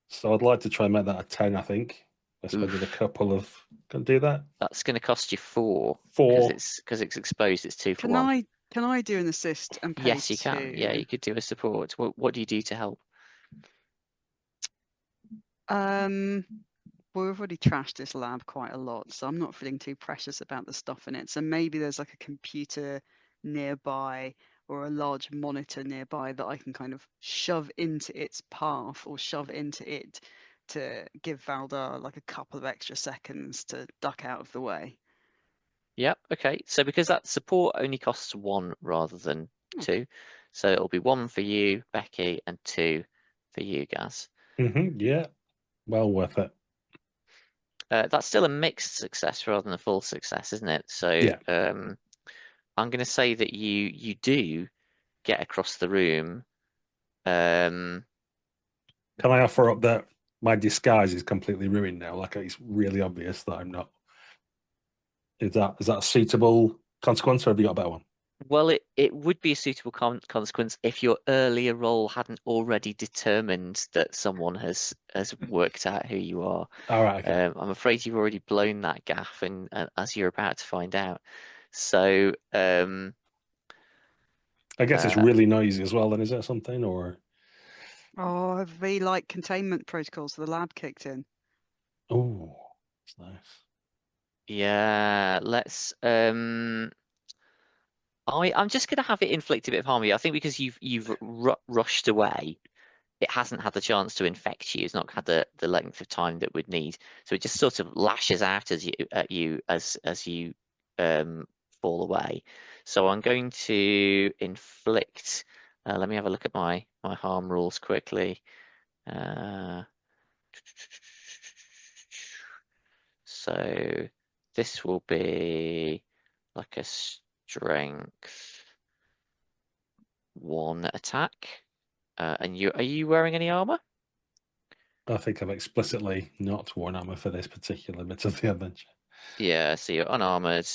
so I'd like to try and make that a 10. I think I spending a couple of. Can I do that? That's going to cost you 4. 4 because it's exposed. It's 2 for 1. Can I do an assist and pay Yes, you can. Yeah, you could do a support. What do you do to help? Well, we've already trashed this lab quite a lot, so I'm not feeling too precious about the stuff in it. So maybe there's like a computer nearby or a large monitor nearby that I can kind of shove into its path or shove into it to give Valdar like a couple of extra seconds to duck out of the way. Yep, okay. So because that support only costs 1 rather than Okay. 2, so it'll be 1 for you, Becky, and 2 for you, Gaz. Yeah, well worth it. That's still a mixed success rather than a full success, isn't it? So Yeah. I'm going to say that you do get across the room. Can I offer up that my disguise is completely ruined now? Like it's really obvious that I'm not. Is that a suitable consequence, or have you got a better one? Well, it would be a suitable consequence if your earlier role hadn't already determined that someone has worked out who you are. All right. Okay. I'm afraid you've already blown that gaff, and as you're about to find out. So I guess it's really noisy as well. Then is that something or? Oh, have the like containment protocols for the lab kicked in? Oh, that's nice. yeah, let's. I'm just gonna have it inflict a bit of harm here. I think because you've rushed away, it hasn't had the chance to infect you. It's not had the length of time that we'd need. So it just sort of lashes out at you as you fall away. So I'm going to inflict. Let me have a look at my harm rules quickly. So this will be like a strength 1 attack. And are you wearing any armor? I think I've explicitly not worn armor for this particular bit of the adventure. Yeah, so you're unarmored,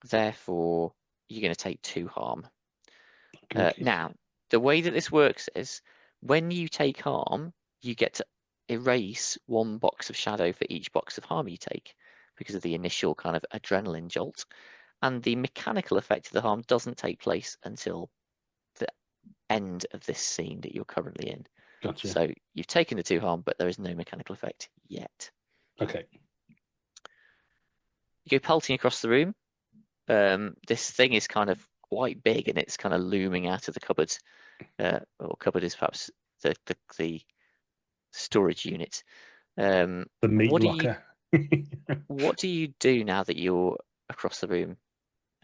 therefore you're going to take 2 harm. Okay. Now, the way that this works is when you take harm, you get to erase 1 box of shadow for each box of harm you take because of the initial kind of adrenaline jolt. And the mechanical effect of the harm doesn't take place until the end of this scene that you're currently in. Gotcha. So you've taken the 2 harm, but there is no mechanical effect yet. Okay. You go pelting across the room. This thing is kind of quite big and it's kind of looming out of the cupboard. Or cupboard is perhaps the storage unit. The meat locker. What do you do now that you're across the room?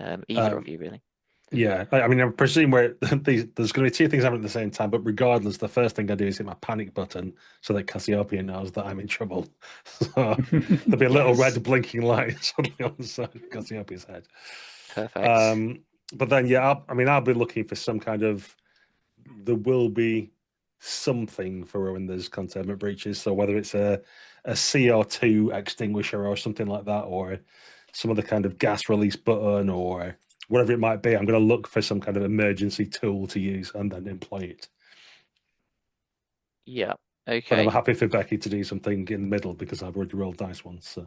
Either of you, really. Yeah, I mean, I presume there's going to be 2 things happening at the same time, but regardless, the first thing I do is hit my panic button so that Cassiopeia knows that I'm in trouble. So there'll be a little red blinking light suddenly on the side of Cassiopeia's head. Perfect. But then, yeah, I'll be looking for some kind of. There will be something for when there's containment breaches. So whether it's a CO2 extinguisher or something like that, or some other kind of gas release button or whatever it might be, I'm going to look for some kind of emergency tool to use and then employ it. Yeah. Okay. But I'm happy for Becky to do something in the middle because I've already rolled dice once. So.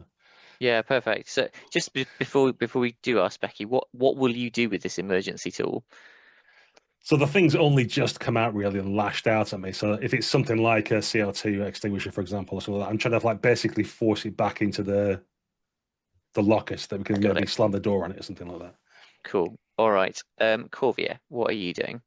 Yeah, perfect. So just before we do ask Becky, what will you do with this emergency tool? So the thing's only just come out really and lashed out at me. So if it's something like a CO2 extinguisher, for example, or something like that, I'm trying to like basically force it back into the locker so that we can maybe slam the door on it or something like that. Cool. All right. Corvia, what are you doing?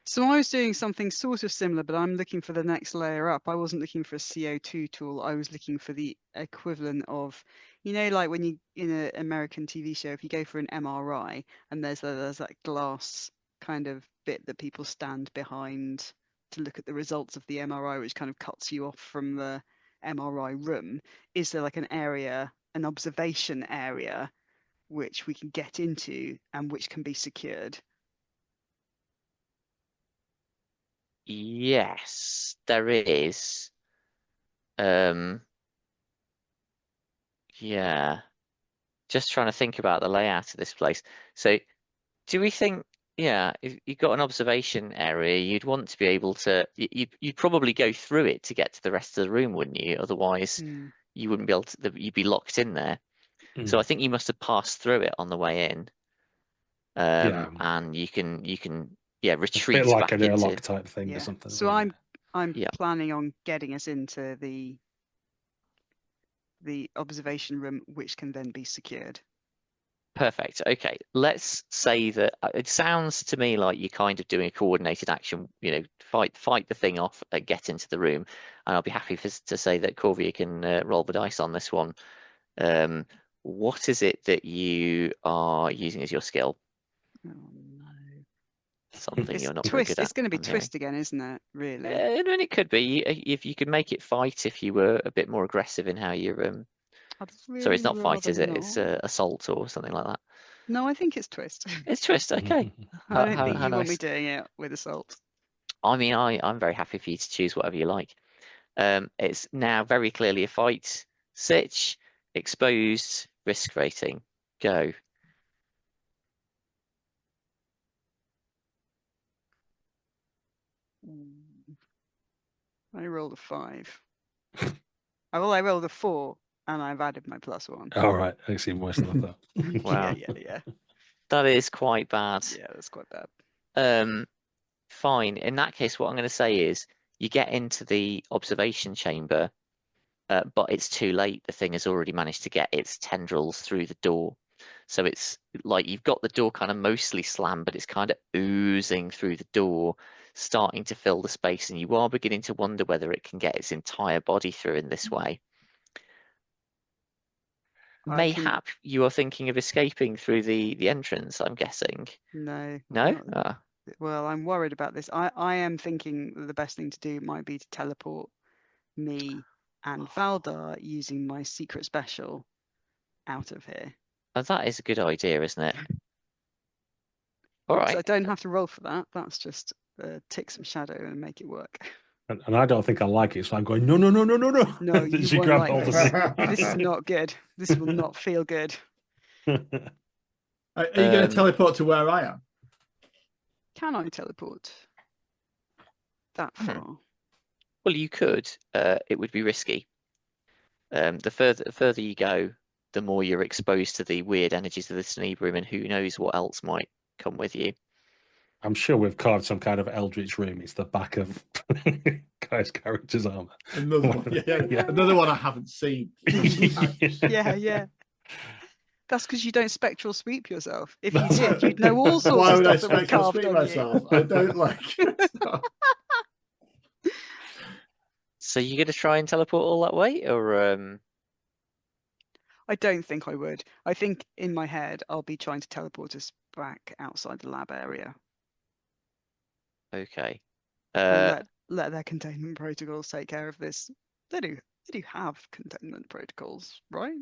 So I was doing something sort of similar, but I'm looking for the next layer up. I wasn't looking for a CO2 tool. I was looking for the equivalent of, like when you in an American TV show, if you go for an MRI and there's that glass kind of bit that people stand behind to look at the results of the MRI, which kind of cuts you off from the MRI room. Is there like an area, an observation area, which we can get into and which can be secured? Yes, there is. Yeah. Just trying to think about the layout of this place. So do we think, yeah, if you've got an observation area, you'd want to be able to, you'd probably go through it to get to the rest of the room, wouldn't you? Otherwise, you wouldn't be able to, you'd be locked in there. So I think you must have passed through it on the way in. And you can retreat a bit like back an airlock into type thing or something. So I'm planning on getting us into the the observation room, which can then be secured. Perfect. Okay, let's say that it sounds to me like you're kind of doing a coordinated action. You know, fight the thing off and get into the room. And I'll be happy to say that Corvia can roll the dice on this one. What is it that you are using as your skill? Oh no! Something It's you're not very twist. good at. It's going to be I'm hearing. twist again, isn't it? Really? And it could be if you could make it fight if you were a bit more aggressive in how you're. I'd Sorry, it's really not fight, rather is it? It's not. assault or something like that. No, I think it's twist. It's twist. Okay. I don't think How you want me nice. doing it with assault. I mean, I'm very happy for you to choose whatever you like. It's now very clearly a fight. Sitch, exposed, risk rating. Go. I rolled a 5. Well, I rolled a 4, and I've added my +1. All right, that's even worse than I thought. Wow. Yeah. That is quite bad. Yeah, that's quite bad. Fine. In that case, what I'm going to say is you get into the observation chamber, but it's too late. The thing has already managed to get its tendrils through the door. So it's like you've got the door kind of mostly slammed, but it's kind of oozing through the door, starting to fill the space, and you are beginning to wonder whether it can get its entire body through in this way. Mayhap you are thinking of escaping through the entrance, I'm guessing. No. No? Ah. Well, I'm worried about this. I am thinking that the best thing to do might be to teleport me and Valdar using my secret special out of here. Oh, that is a good idea, isn't it? All So right. I don't have to roll for that. That's just tick some shadow and make it work. And I don't think I like it, so I'm going, no. No, you She won't grabbed like hold of this. me. This is not good. This will not feel good. Are you going to teleport to where I am? Can I teleport that far? Well, you could. It would be risky. The further you go, the more you're exposed to the weird energies of the Tenebris, and who knows what else might come with you. I'm sure we've carved some kind of eldritch room. It's the back of Guy's character's armor. Another one. Yeah. Another one I haven't seen. Yeah. That's because you don't spectral sweep yourself. If you did, you'd know all sorts Why of would I stuff that was spectral carved sweep on myself? I don't like it. So you're going to try and teleport all that way, or I don't think I would. I think in my head I'll be trying to teleport us back outside the lab area. okay? And let their containment protocols take care of this. They do have containment protocols, right?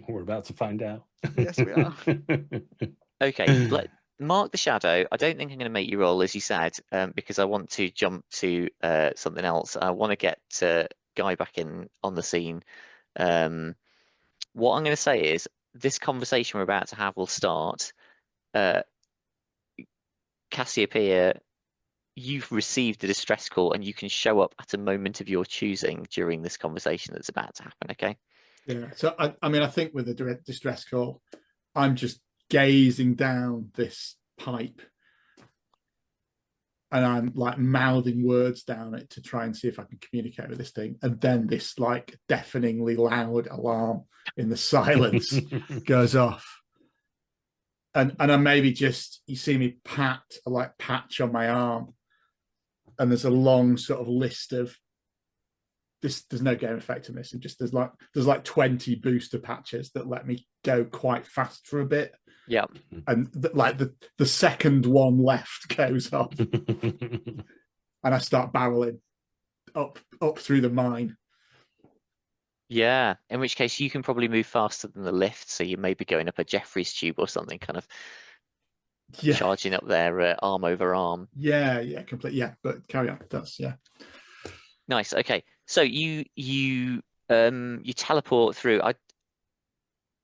We're about to find out. Yes, we are. Okay, mark the shadow. I don't think I'm going to make you roll, as you said, because I want to jump to something else. I want to get Guy back in on the scene. What I'm going to say is this conversation we're about to have will start. Cassiopeia, you've received a distress call, and you can show up at a moment of your choosing during this conversation that's about to happen. Okay. Yeah. So I mean, I think with the direct distress call, I'm just gazing down this pipe, and I'm like mouthing words down it to try and see if I can communicate with this thing. And then this like deafeningly loud alarm in the silence goes off. And I maybe just, you see me patch on my arm, and there's a long sort of list of this. There's no game effect in this, and just there's like 20 booster patches that let me go quite fast for a bit. Yeah. And the second one left goes off, and I start barreling up through the mine. Yeah, in which case you can probably move faster than the lift, so you may be going up a Jeffries tube or something, kind of charging up there arm over arm. Yeah, completely. Yeah, but carry on. That's Nice. Okay, so you teleport through.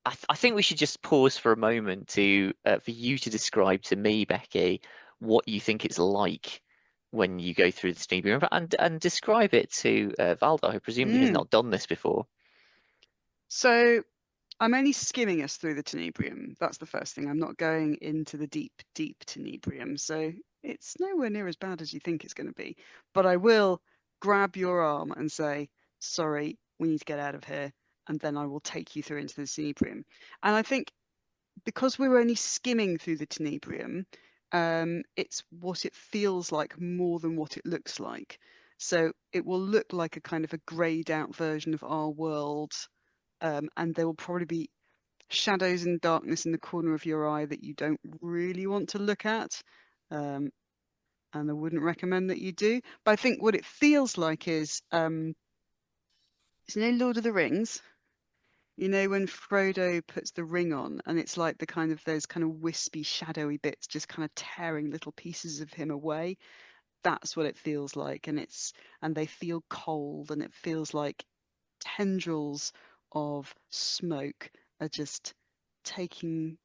I think we should just pause for a moment to for you to describe to me, Becky, what you think it's like when you go through the Tenebris, and describe it to Valdar, who presumably has not done this before. So I'm only skimming us through the Tenebrium. That's the first thing. I'm not going into the deep Tenebrium. So it's nowhere near as bad as you think it's going to be. But I will grab your arm and say, sorry, we need to get out of here. and then I will take you through into the Tenebrium. And I think because we're only skimming through the Tenebrium, it's what it feels like more than what it looks like. So it will look like a kind of a greyed out version of our world, and there will probably be shadows and darkness in the corner of your eye that you don't really want to look at. And I wouldn't recommend that you do. But I think what it feels like is, Lord of the Rings? You know, when Frodo puts the ring on and it's like the kind of those kind of wispy, shadowy bits just kind of tearing little pieces of him away. That's what it feels like. And they feel cold, and it feels like tendrils of smoke are just taking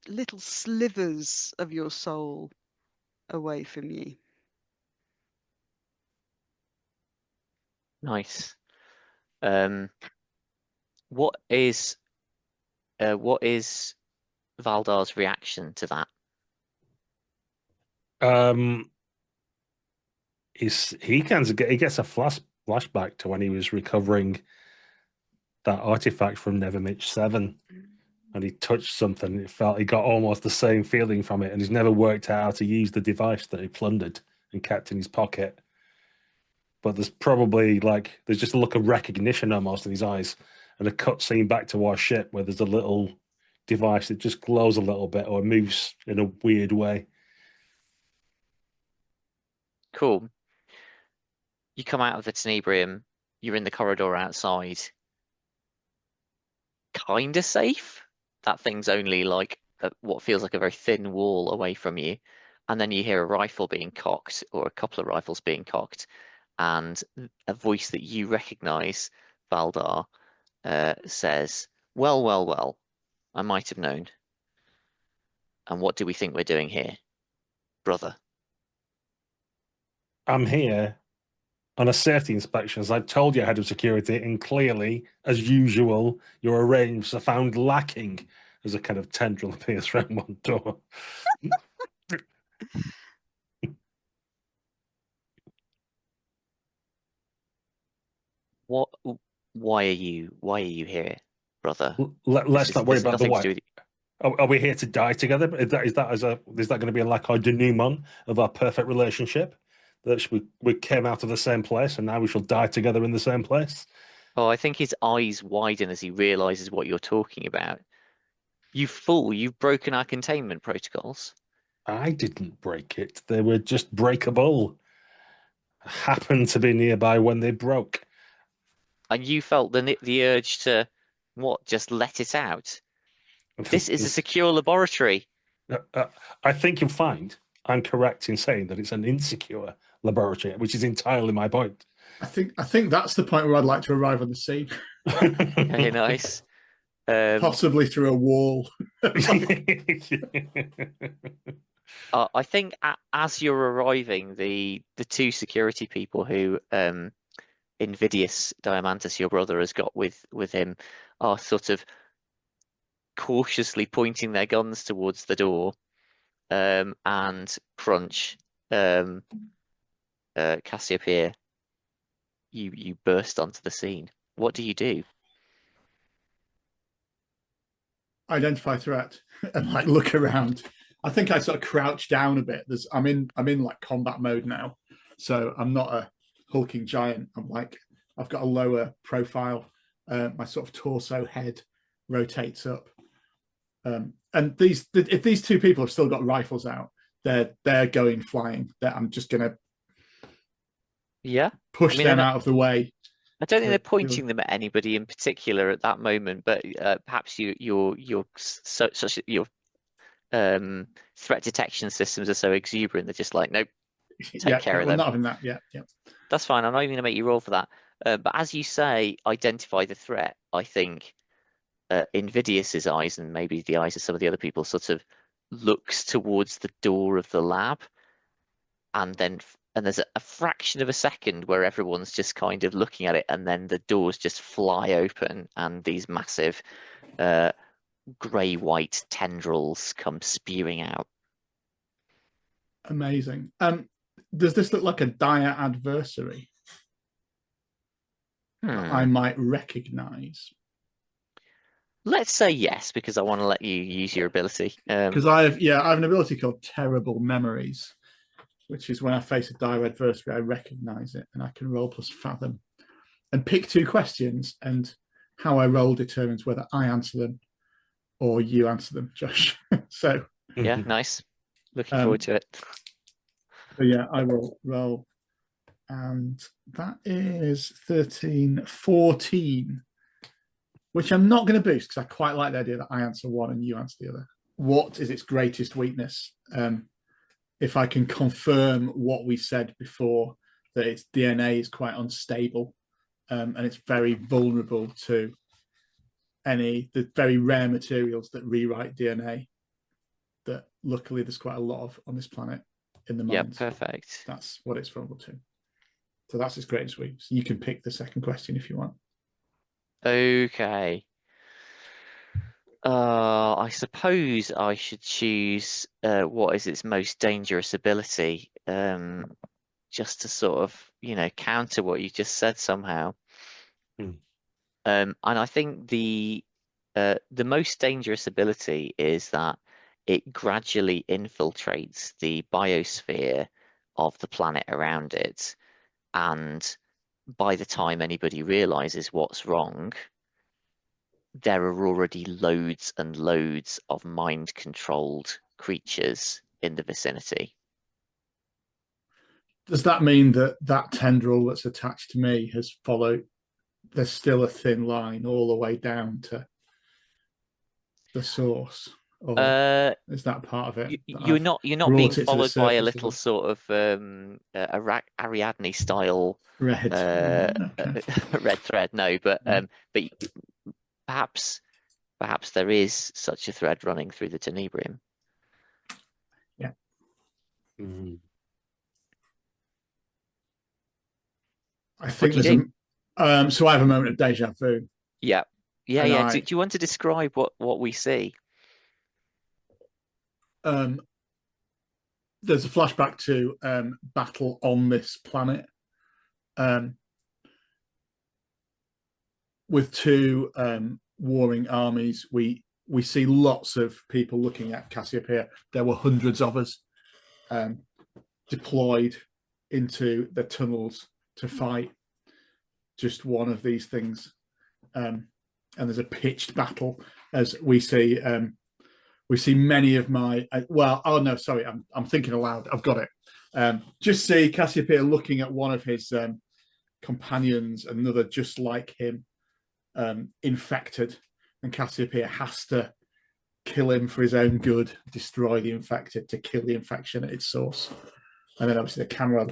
little slivers of your soul away from you. Nice. What is Valdar's reaction to that? He gets a flashback to when he was recovering that artifact from Nevermitch 7, and he touched something. It felt he got almost the same feeling from it, and he's never worked out how to use the device that he plundered and kept in his pocket. But there's probably there's just a look of recognition almost in his eyes, and a cutscene back to our ship where there's a little device that just glows a little bit or moves in a weird way. Cool. You come out of the Tenebrium, you're in the corridor outside. Kinda safe. That thing's only like what feels like a very thin wall away from you. And then you hear a rifle being cocked, or a couple of rifles being cocked, and a voice that you recognize, Valdar, says, "Well, well, well, I might have known. And what do we think we're doing here, brother?" I'm here on a safety inspection, as I told you, head of security, and clearly, as usual, your arrangements are found lacking, as a kind of tendril appears around one door. What? Why are you here, brother? Let's not worry This is about the nothing to do why. with. Are we here to die together? Is that going to be like our denouement of our perfect relationship? That we came out of the same place and now we shall die together in the same place? Oh, I think his eyes widen as he realizes what you're talking about. You fool, you've broken our containment protocols. I didn't break it. They were just breakable. I happened to be nearby when they broke. And you felt the urge to, what, just let it out? This is a secure laboratory. I think you'll find I'm correct in saying that it's an insecure laboratory, which is entirely my point. I think that's the point where I'd like to arrive on the scene. Very nice. Possibly through a wall. I think as you're arriving, the two security people who Invidious Diamantus, your brother, has got with him, are sort of cautiously pointing their guns towards the door, and Crunch, Cassiopeia, you burst onto the scene. What do you do? Identify threat and look around. I think I sort of crouch down a bit. I'm in like combat mode now, so I'm not a hulking giant. I've got a lower profile. My sort of torso head rotates up, and if these two people have still got rifles out, they're going flying. I'm just gonna push them out of the way. I don't think they're pointing them at anybody in particular at that moment, but perhaps your threat detection systems are so exuberant they're just like, nope, take care of them. Not having that. Yeah. That's fine. I'm not even going to make you roll for that. But as you say, identify the threat. I think Invidious's eyes, and maybe the eyes of some of the other people, sort of looks towards the door of the lab, and there's a fraction of a second where everyone's just kind of looking at it, and then the doors just fly open, and these massive grey-white tendrils come spewing out. Amazing. Does this look like a dire adversary? I might recognise? Let's say yes, because I want to let you use your ability. Because I have an ability called Terrible Memories, which is when I face a dire adversary, I recognise it, and I can roll plus fathom and pick 2 questions, and how I roll determines whether I answer them or you answer them, Josh. So yeah, nice. Looking forward to it. So yeah, I will roll, and that is 13, 14, which I'm not going to boost because I quite like the idea that I answer one and you answer the other. What is its greatest weakness? If I can confirm what we said before, that its DNA is quite unstable, and it's very vulnerable to the very rare materials that rewrite DNA, that luckily there's quite a lot of on this planet in the mines. Yeah, perfect. That's what it's vulnerable to. So that's its greatest weakness. You can pick the second question if you want. Okay. I suppose I should choose what is its most dangerous ability, just to sort of, counter what you just said somehow. And I think the most dangerous ability is that it gradually infiltrates the biosphere of the planet around it, and by the time anybody realizes what's wrong, there are already loads and loads of mind-controlled creatures in the vicinity. Does that mean that tendril that's attached to me has followed? There's still a thin line all the way down to the source, or is that part of it? You're not being followed by a little sort of Ariadne style red red thread. No, but perhaps there is such a thread running through the Tenebrium. Yeah. I think there's so I have a moment of deja vu. Yeah. Do you want to describe what we see? There's a flashback to battle on this planet, with 2 warring armies. We see lots of people looking at Cassiopeia. There were hundreds of us deployed into the tunnels to fight just one of these things, and there's a pitched battle as we see. We see many of my I'm thinking aloud. I've got it. Just see Cassiopeia looking at one of his companions, another just like him, infected, and Cassiopeia has to kill him for his own good, destroy the infected to kill the infection at its source. And then obviously the camera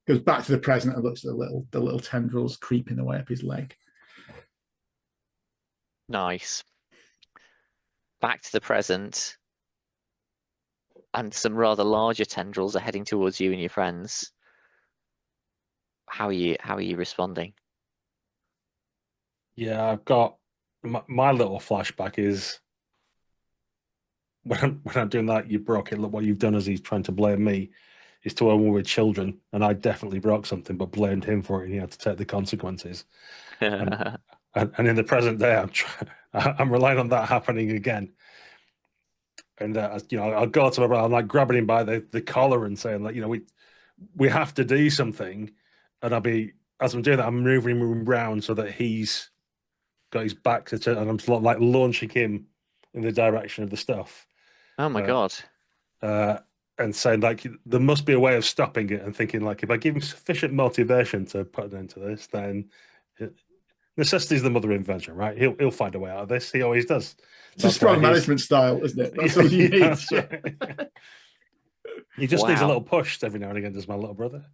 goes back to the present and looks at the little tendrils creeping away up his leg. Nice. Back to the present, and some rather larger tendrils are heading towards you and your friends. How are you responding? Yeah, I've got my little flashback is when I'm doing that. You broke it. Look what you've done, as he's trying to blame me, is to a woman with children, and I definitely broke something, but blamed him for it, and he had to take the consequences. and in the present day, I'm relying on that happening again. And I'll go to my brother. I'm like grabbing him by the collar and saying, like, we have to do something. And as I'm doing that, I'm moving him around so that he's got his back to turn, and I'm like launching him in the direction of the stuff. Oh my god! And saying, like, there must be a way of stopping it, and thinking, like, if I give him sufficient motivation to put an end to this, then necessity is the mother of invention, right? He'll find a way out of this. He always does. It's a strong management style, isn't it? That's all you need. Right. He just needs a little push every now and again, does my little brother.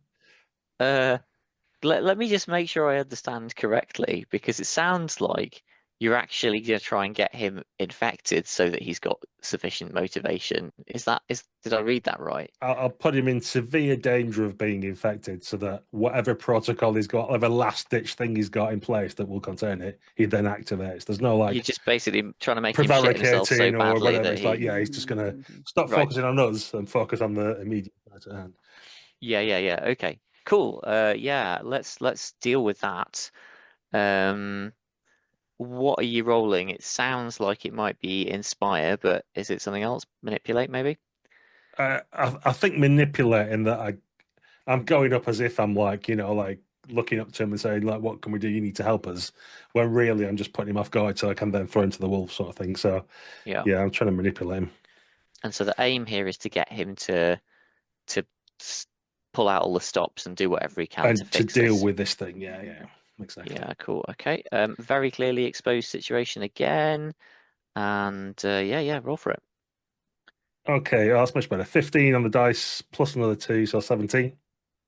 Let me just make sure I understand correctly, because it sounds like you're actually going to try and get him infected so that he's got sufficient motivation. Did I read that right? I'll put him in severe danger of being infected, so that whatever protocol he's got, whatever last-ditch thing he's got in place that will contain it, he then activates. There's no, like, you're just basically trying to make him shit himself so badly that it's like, he's just going to stop focusing on us and focus on the immediate at hand. Yeah. Okay. Cool. Yeah, let's deal with that. What are you rolling? It sounds like it might be inspire, but is it something else? Manipulate, maybe? I think manipulate in that I'm going up as if I'm like, like looking up to him and saying, like, what can we do? You need to help us. When really I'm just putting him off guard so I can then throw him to the wolf sort of thing. So Yeah. yeah, I'm trying to manipulate him. And so the aim here is to get him to pull out all the stops and do whatever he can And to to fix deal this. with this thing. Yeah, exactly. Yeah, cool. Okay. Very clearly exposed situation again. And yeah, roll for it. Okay, that's much better. 15 on the dice plus another 2, so 17.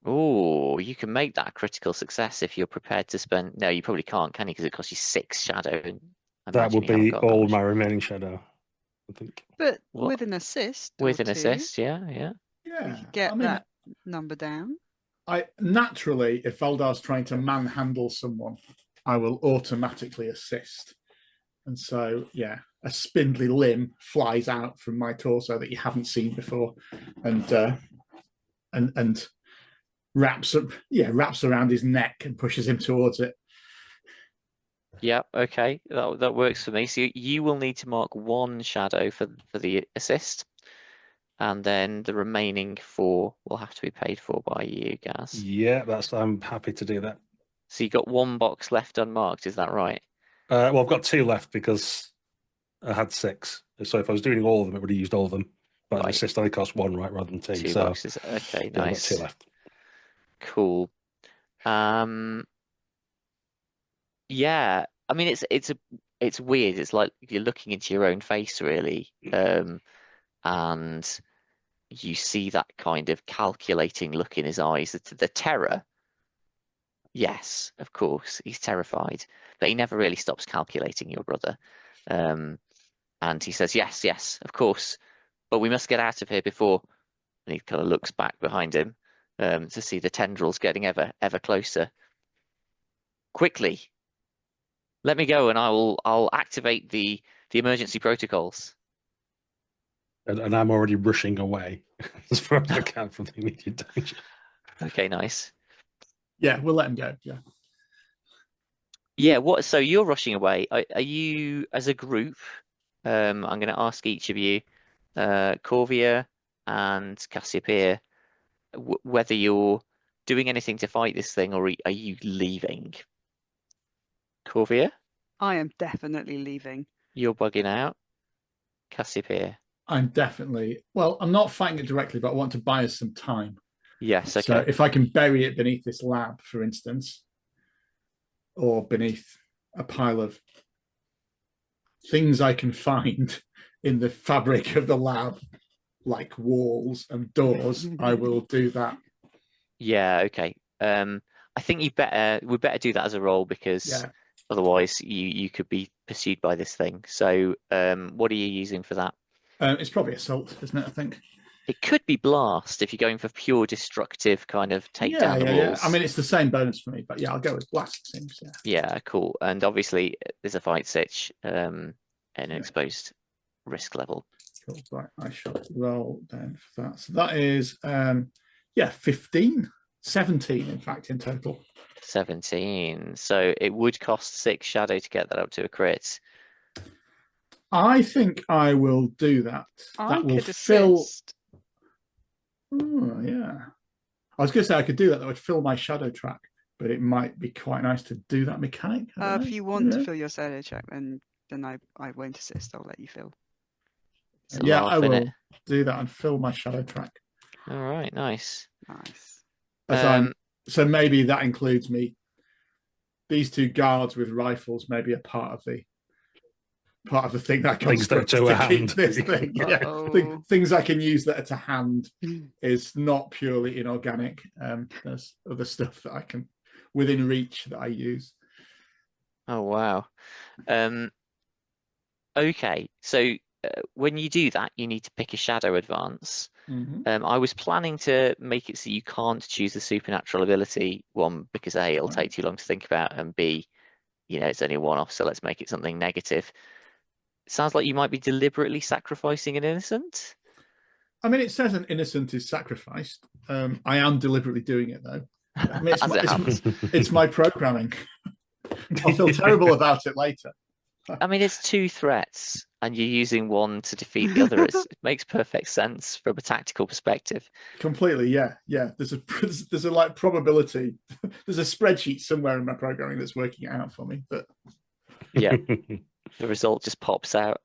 Oh, you can make that a critical success if you're prepared to spend. No, you probably can't, can you? Because it costs you 6 shadow. And I That imagine would you haven't be got that all much. my remaining shadow, I think. But What? with an assist, With or an 2, assist, yeah. we Yeah, could get I mean, that number down. I naturally, if Valdar's trying to manhandle someone, I will automatically assist. And so, yeah, a spindly limb flies out from my torso that you haven't seen before, and wraps around his neck and pushes him towards it. Yeah, okay, that works for me. So you will need to mark 1 shadow for the assist, and then the remaining 4 will have to be paid for by you, Gaz. Yeah, I'm happy to do that. So you got 1 box left unmarked, is that right? Well, I've got 2 left because I had 6. So if I was doing all of them, it would have used all of them. But an Right. assist only costs 1, right, rather than 2. 2 So boxes. Okay, yeah, I've got nice. 2 left. Cool. Yeah, I mean it's weird. It's like you're looking into your own face, really. And you see that kind of calculating look in his eyes, the terror. Yes, of course, he's terrified, but he never really stops calculating your brother. And he says, yes, of course, but we must get out of here before. And he kind of looks back behind him, to see the tendrils getting ever closer. Quickly, let me go, and I'll activate the emergency protocols. And I'm already rushing away as far as I can from the immediate danger. Okay, nice. Yeah, we'll let him go. Yeah. Yeah, what? So you're rushing away. Are you as a group? I'm going to ask each of you, Corvia and Cassiopeia, whether you're doing anything to fight this thing, or are you leaving? Corvia, I am definitely leaving. you're bugging out. Cassiopeia. I'm definitely, well, I'm not fighting it directly, but I want to buy us some time. Yes, So okay. if I can bury it beneath this lab, for instance, or beneath a pile of things I can find in the fabric of the lab, like walls and doors, I will do that. Yeah, okay. I think we better do that as a roll, because Yeah. otherwise you could be pursued by this thing. So what are you using for that? It's probably assault, isn't it? I think. It could be blast if you're going for pure destructive kind of take down the walls. I mean, it's the same bonus for me, but yeah, I'll go with blast. Seems, yeah. Yeah, cool. And obviously there's a fight sitch, and an exposed risk level. Cool. Right, I shall roll down for that. So that is 15, 17 in fact in total. 17. So it would cost 6 shadow to get that up to a crit. I think I will do that. That will fill. Assist. Oh, yeah. I was going to say I could do that. That would fill my shadow track, but it might be quite nice to do that mechanic. If you want to fill your shadow check, then I won't assist. I'll let you fill. Yeah, I will do that and fill my shadow track. All right, nice. So maybe that includes me. These 2 guards with rifles may be a part of the thing that things that are to a hand. This thing. Yeah. Things I can use that are to hand is not purely inorganic. There's other stuff that I can within reach that I use. Oh wow. Okay, so when you do that, you need to pick a shadow advance. I was planning to make it so you can't choose the supernatural ability one, because A, it'll take too long to think about, and B, it's only a one-off, so let's make it something negative. Sounds like you might be deliberately sacrificing an innocent. I mean, it says an innocent is sacrificed. I am deliberately doing it, though. I mean, As it happens. it's my programming. I'll feel terrible about it later. I mean, it's two threats, and you're using one to defeat the other. It makes perfect sense from a tactical perspective. Completely, yeah. There's a like probability. There's a spreadsheet somewhere in my programming that's working it out for me. But yeah, the result just pops out.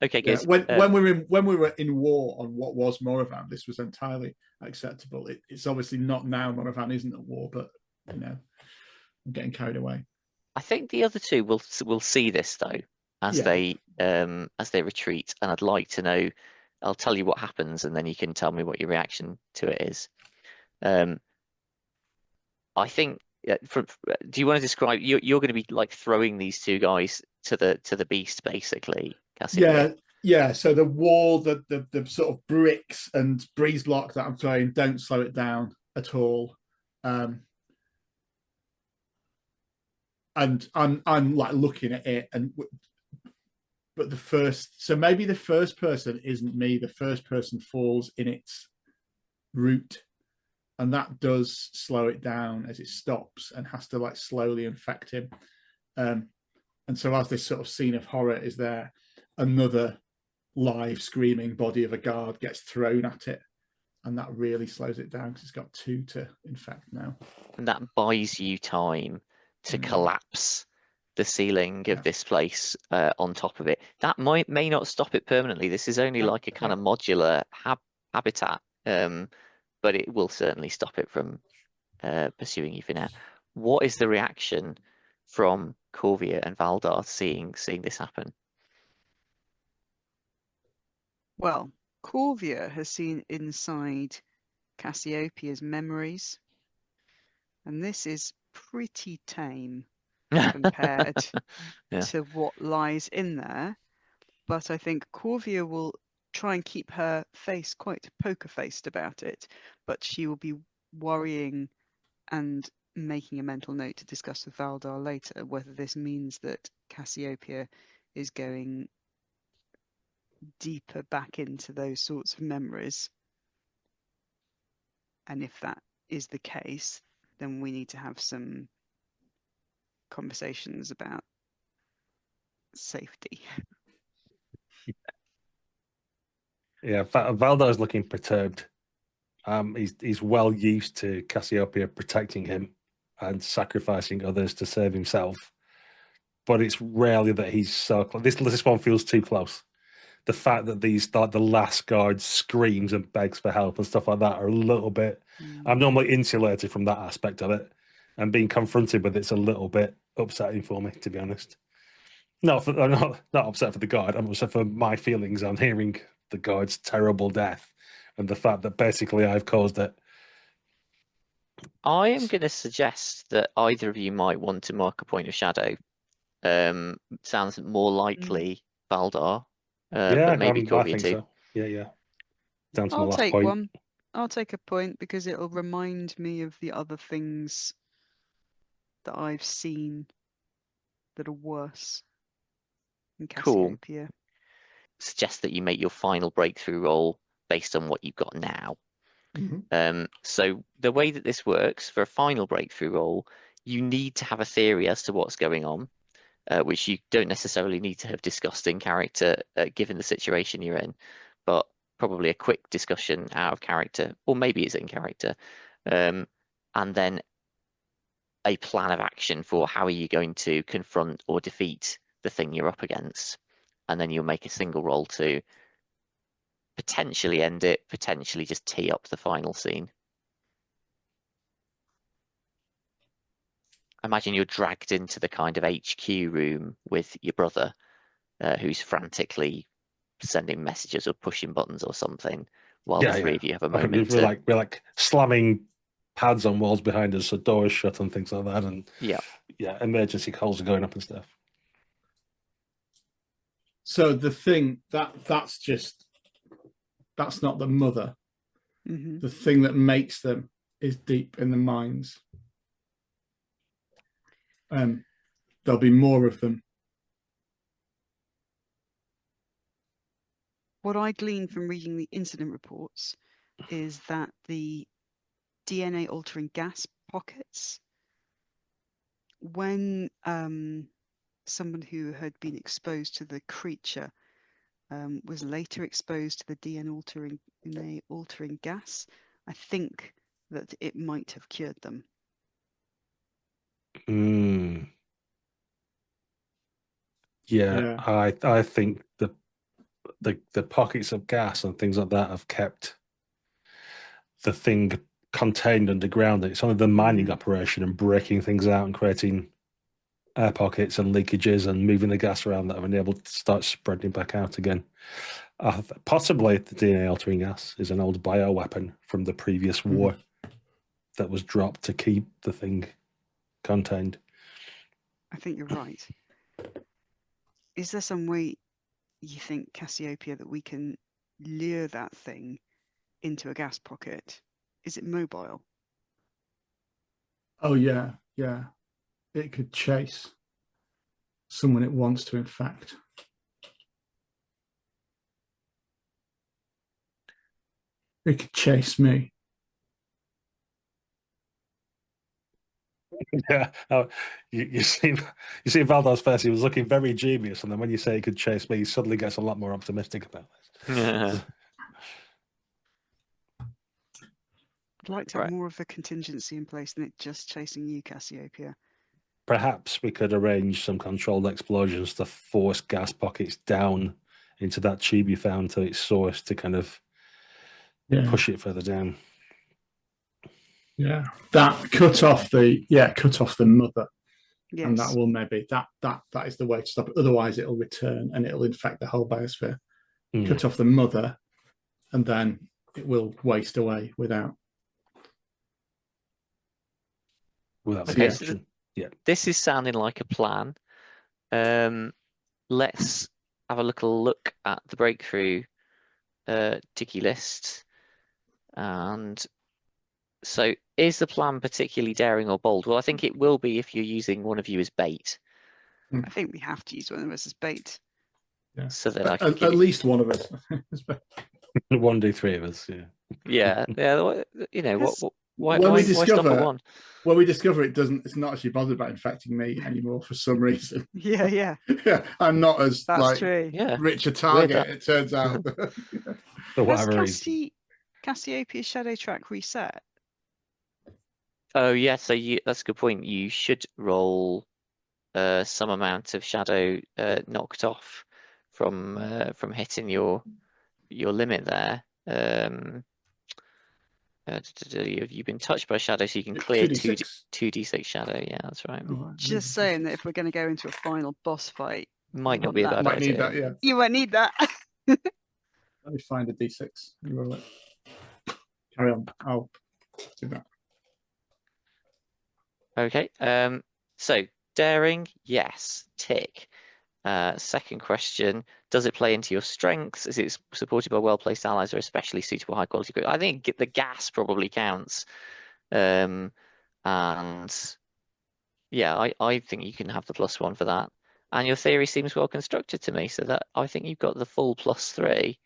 Okay, good. When we were in war on what was Moravan, this was entirely acceptable. It's obviously not now. Moravan isn't at war, but I'm getting carried away. I think the other two will see this though as they retreat, and I'd like to know. I'll tell you what happens, and then you can tell me what your reaction to it is. I think. Do you want to describe? You're going to be like throwing these two guys to the beast, basically. Cassiopeia. Yeah. So the wall, the sort of bricks and breeze block that I'm throwing, don't slow it down at all. And I'm like looking at it, but maybe the first person isn't me. The first person falls in its route, and that does slow it down as it stops and has to like slowly infect him. And so as this sort of scene of horror is there, another live screaming body of a guard gets thrown at it, and that really slows it down because it's got 2 to infect now. And that buys you time to collapse the ceiling of this place on top of it. That may not stop it permanently. This is only like a kind of modular habitat, but it will certainly stop it from pursuing you for now. What is the reaction from Corvia and Valdar seeing this happen? Well, Corvia has seen inside Cassiopeia's memories, and this is pretty tame compared to what lies in there. But I think Corvia will try and keep her face quite poker-faced about it, but she will be worrying and making a mental note to discuss with Valdar later whether this means that Cassiopeia is going deeper back into those sorts of memories. And if that is the case, then we need to have some conversations about safety. Yeah, Valdar's looking perturbed. He's well used to Cassiopeia protecting him and sacrificing others to save himself. But it's rarely that he's so close. This one feels too close. The fact that the last guard screams and begs for help and stuff like that are a little bit. I'm normally insulated from that aspect of it, and being confronted with it's a little bit upsetting for me, to be honest. I'm not upset for the guard. I'm upset for my feelings on hearing the guard's terrible death and the fact that basically I've caused it. I am going to suggest that either of you might want to mark a point of shadow. Sounds more likely Valdar, but maybe Corvia too. So. Yeah. Down to I'll my last take point. one. I'll take a point because it'll remind me of the other things that I've seen that are worse in Cassiopeia. Cool. Suggest that you make your final breakthrough roll based on what you've got now. So the way that this works for a final breakthrough roll, you need to have a theory as to what's going on, which you don't necessarily need to have discussed in character given the situation you're in, but probably a quick discussion out of character, or maybe it's in character, and then a plan of action for how are you going to confront or defeat the thing you're up against, and then you'll make a single roll to potentially end it, potentially just tee up the final scene. Imagine you're dragged into the kind of HQ room with your brother, who's frantically sending messages or pushing buttons or something, while the three of you have a moment. We're like slamming pads on walls behind us, so doors shut and things like that, and emergency calls are going up and stuff. So the thing that's not the mother. The thing that makes them is deep in the minds. There'll be more of them. What I gleaned from reading the incident reports is that the DNA altering gas pockets. When someone who had been exposed to the creature was later exposed to the DNA altering gas, I think that it might have cured them. Yeah, I think the pockets of gas and things like that have kept the thing contained underground. It's only the mining operation and breaking things out and creating air pockets and leakages and moving the gas around that have been able to start spreading back out again. Possibly the DNA altering gas is an old bioweapon from the previous war that was dropped to keep the thing contained. I think you're right. Is there some way you think, Cassiopeia, that we can lure that thing into a gas pocket? Is it mobile? Oh yeah, yeah. It could chase someone it wants to infect. It could chase me. Yeah, you see Valdar's face. He was looking very dubious, and then when you say he could chase me, he suddenly gets a lot more optimistic about this. I'd like to have more of a contingency in place than it just chasing you, Cassiopeia. Perhaps we could arrange some controlled explosions to force gas pockets down into that tube you found to its source to kind of push it further down. Yeah, that cut off the mother, yes. And that will maybe that is the way to stop it. Otherwise, it'll return and it'll infect the whole biosphere. Cut off the mother, and then it will waste away without. Okay, so this is sounding like a plan. Let's have a little look at the breakthrough tiki list. And so is the plan particularly daring or bold? Well, I think it will be if you're using one of you as bait. I think we have to use one of us as bait. Yeah. So then I can at least one of us. 1d3 of us, yeah. You know what? Why stop at one? When we discover it's not actually bothered about infecting me anymore for some reason. Yeah. I'm not as true. rich a target, it turns out. For whatever reason. Cassiopeia's shadow track reset? Oh yeah, so that's a good point. You should roll some amount of shadow knocked off from hitting your limit there. You've been touched by shadow, so you can clear 2d6 shadow. Yeah, that's right. Just saying that if we're going to go into a final boss fight, might not be a bad idea. Need that, yeah. You might need that. Let me find a d6 and roll it. Carry on. I'll do that. Okay. So daring, yes, tick. Second question, does it play into your strengths? Is it supported by well-placed allies or especially suitable high-quality goods? I think the gas probably counts. And yeah, I think you can have the +1 for that. And your theory seems well constructed to me, so that I think you've got the full +3.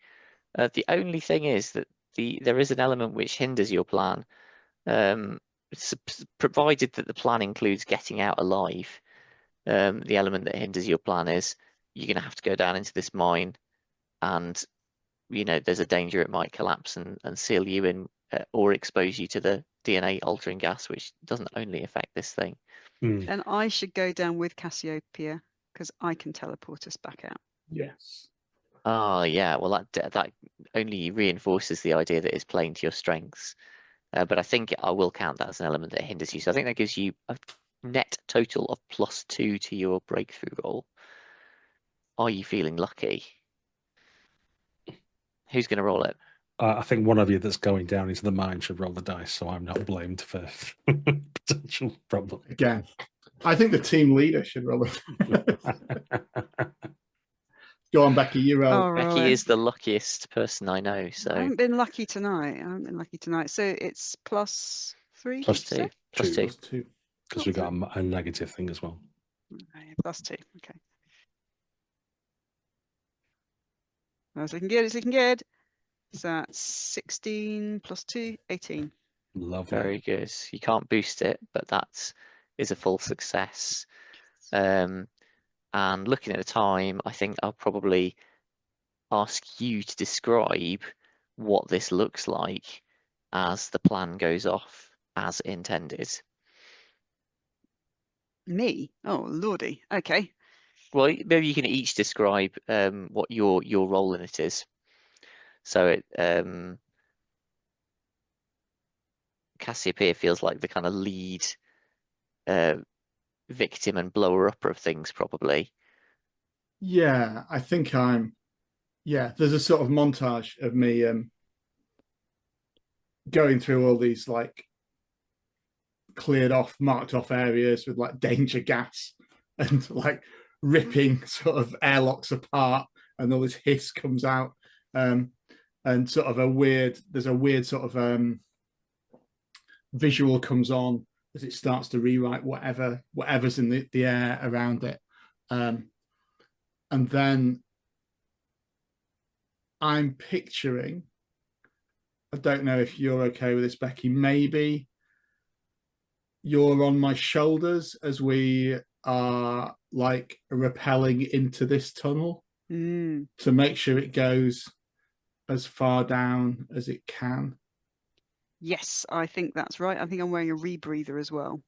The only thing is that there is an element which hinders your plan. Provided that the plan includes getting out alive. The element that hinders your plan is you're going to have to go down into this mine, and there's a danger it might collapse and seal you in or expose you to the DNA altering gas, which doesn't only affect this thing. And I should go down with Cassiopeia because I can teleport us back out. Yes. Oh yeah, well that only reinforces the idea that it's playing to your strengths. But I think I will count that as an element that hinders you. So I think that gives you a net total of +2 to your breakthrough roll. Are you feeling lucky? Who's going to roll it? I think one of you that's going down into the mine should roll the dice, so I'm not blamed for potential problem. Again, I think the team leader should roll it. Go on, Becky, you roll. Becky is the luckiest person I know. So I haven't been lucky tonight. So it's +3? +2. +2. Because we got a negative thing as well. +2, okay. It's looking good, So that's 16 +2, 18. Lovely. Very good. You can't boost it, but that is a full success. And looking at the time, I think I'll probably ask you to describe what this looks like as the plan goes off as intended. Me? Oh, lordy. Okay. Well, maybe you can each describe what your role in it is. So Cassiopeia feels like the kind of lead victim and blower upper of things, probably. Yeah, I think there's a sort of montage of me going through all these like cleared off, marked off areas with like danger gas and like ripping sort of airlocks apart, and all this hiss comes out. And sort of there's a weird sort of visual comes on as it starts to rewrite whatever's in the air around it. And then I'm picturing, I don't know if you're okay with this, Becky, maybe you're on my shoulders as we are like rappelling into this tunnel to make sure it goes as far down as it can. Yes, I think that's right. I think I'm wearing a rebreather as well.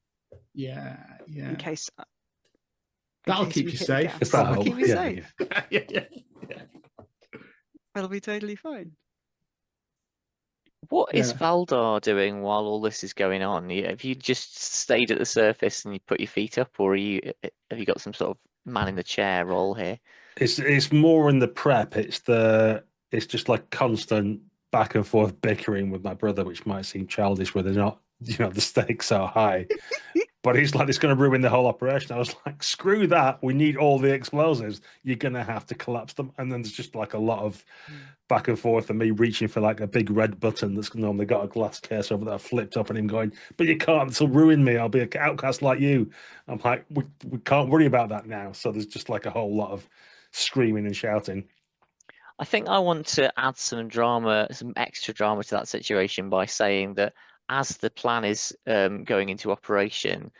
Yeah. In case. That'll keep you safe. That'll keep me safe. Yeah. That'll be totally fine. What is Valdar doing while all this is going on? Have you just stayed at the surface and you put your feet up, or have you got some sort of man in the chair role here? It's more in the prep. It's just like constant back and forth bickering with my brother, which might seem childish where they're not, the stakes are high. But he's like, it's going to ruin the whole operation. I was like, screw that. We need all the explosives. You're going to have to collapse them. And then there's just like a lot of back and forth and me reaching for like a big red button that's normally got a glass case over there flipped up and him going, but you can't, it'll ruin me. I'll be an outcast like you. I'm like, we can't worry about that now. So there's just like a whole lot of screaming and shouting. I think I want to add some drama, some extra drama to that situation by saying that as the plan is going into operation,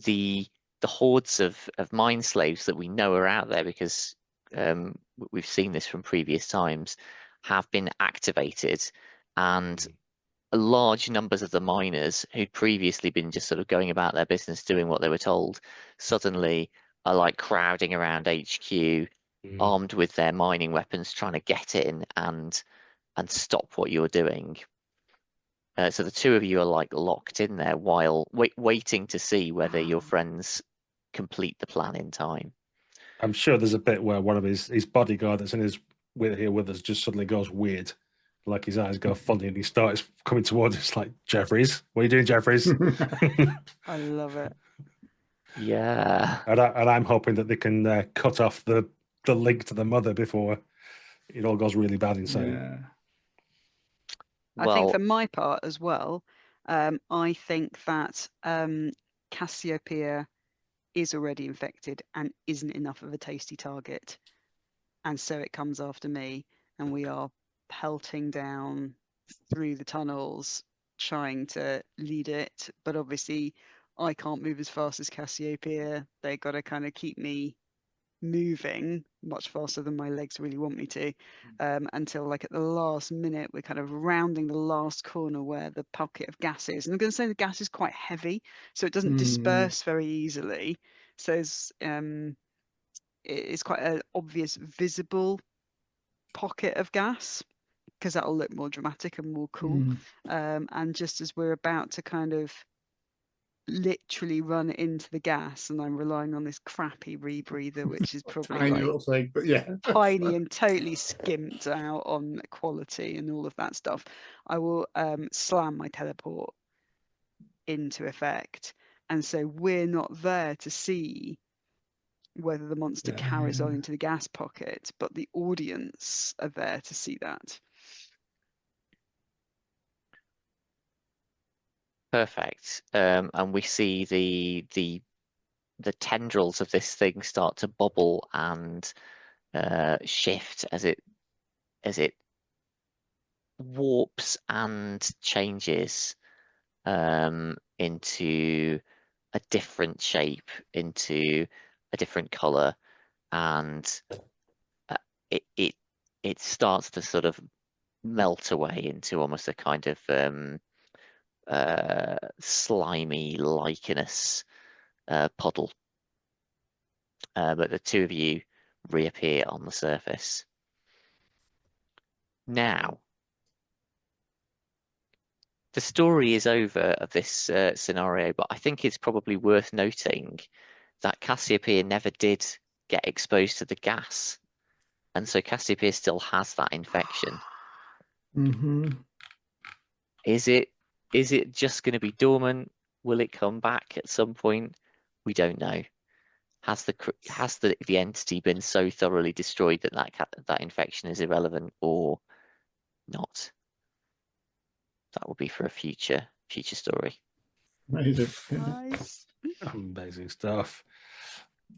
the hordes of mind slaves that we know are out there, because we've seen this from previous times, have been activated, and large numbers of the miners who'd previously been just sort of going about their business doing what they were told suddenly are like crowding around HQ, armed with their mining weapons, trying to get in and stop what you're doing. So the two of you are like locked in there while waiting to see whether your friends complete the plan in time. I'm sure there's a bit where one of his bodyguard that's here with us just suddenly goes weird. Like his eyes go funny and he starts coming towards us like, Jeffries, what are you doing, Jeffries? I love it. Yeah. And I'm hoping that they can cut off the link to the mother before it all goes really bad inside. Yeah. I think for my part as well, I think that Cassiopeia is already infected and isn't enough of a tasty target. And so it comes after me, and we are pelting down through the tunnels, trying to lead it. But obviously, I can't move as fast as Cassiopeia. They got to kind of keep me moving much faster than my legs really want me to, until like at the last minute we're kind of rounding the last corner where the pocket of gas is. And I'm going to say the gas is quite heavy, so it doesn't disperse very easily. So it's quite an obvious visible pocket of gas, because that'll look more dramatic and more cool. And just as we're about to kind of literally run into the gas, and I'm relying on this crappy rebreather, which is probably tiny like little thing, but yeah, tiny and totally skimped out on quality and all of that stuff, I will slam my teleport into effect. And so we're not there to see whether the monster carries on into the gas pocket, but the audience are there to see that. Perfect. And we see the tendrils of this thing start to bubble and shift as it warps and changes. into a different shape, into a different color, and it starts to sort of melt away into almost a kind of slimy, lichenous puddle. But the two of you reappear on the surface. Now, the story is over of this scenario, but I think it's probably worth noting that Cassiopeia never did get exposed to the gas. And so Cassiopeia still has that infection. Mm-hmm. Is it just going to be dormant? Will it come back at some point? We don't know. Has the entity been so thoroughly destroyed that that infection is irrelevant or not? That will be for a future story. Amazing. Nice. Amazing stuff.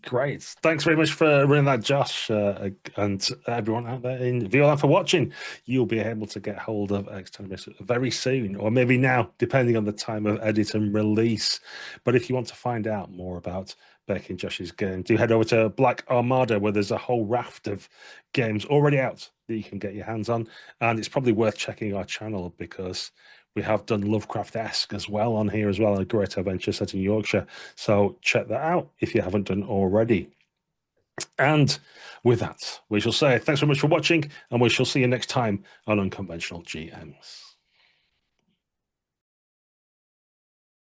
Great. Thanks very much for running that, Josh, and everyone out there in VLAN for watching. You'll be able to get hold of Tenebris very soon, or maybe now, depending on the time of edit and release. But if you want to find out more about Becky and Josh's game, do head over to Black Armada, where there's a whole raft of games already out that you can get your hands on. And it's probably worth checking our channel because we have done Lovecraft-esque as well on here as well, a great adventure set in Yorkshire. So check that out if you haven't done already. And with that, we shall say thanks very much for watching, and we shall see you next time on Unconventional GMs.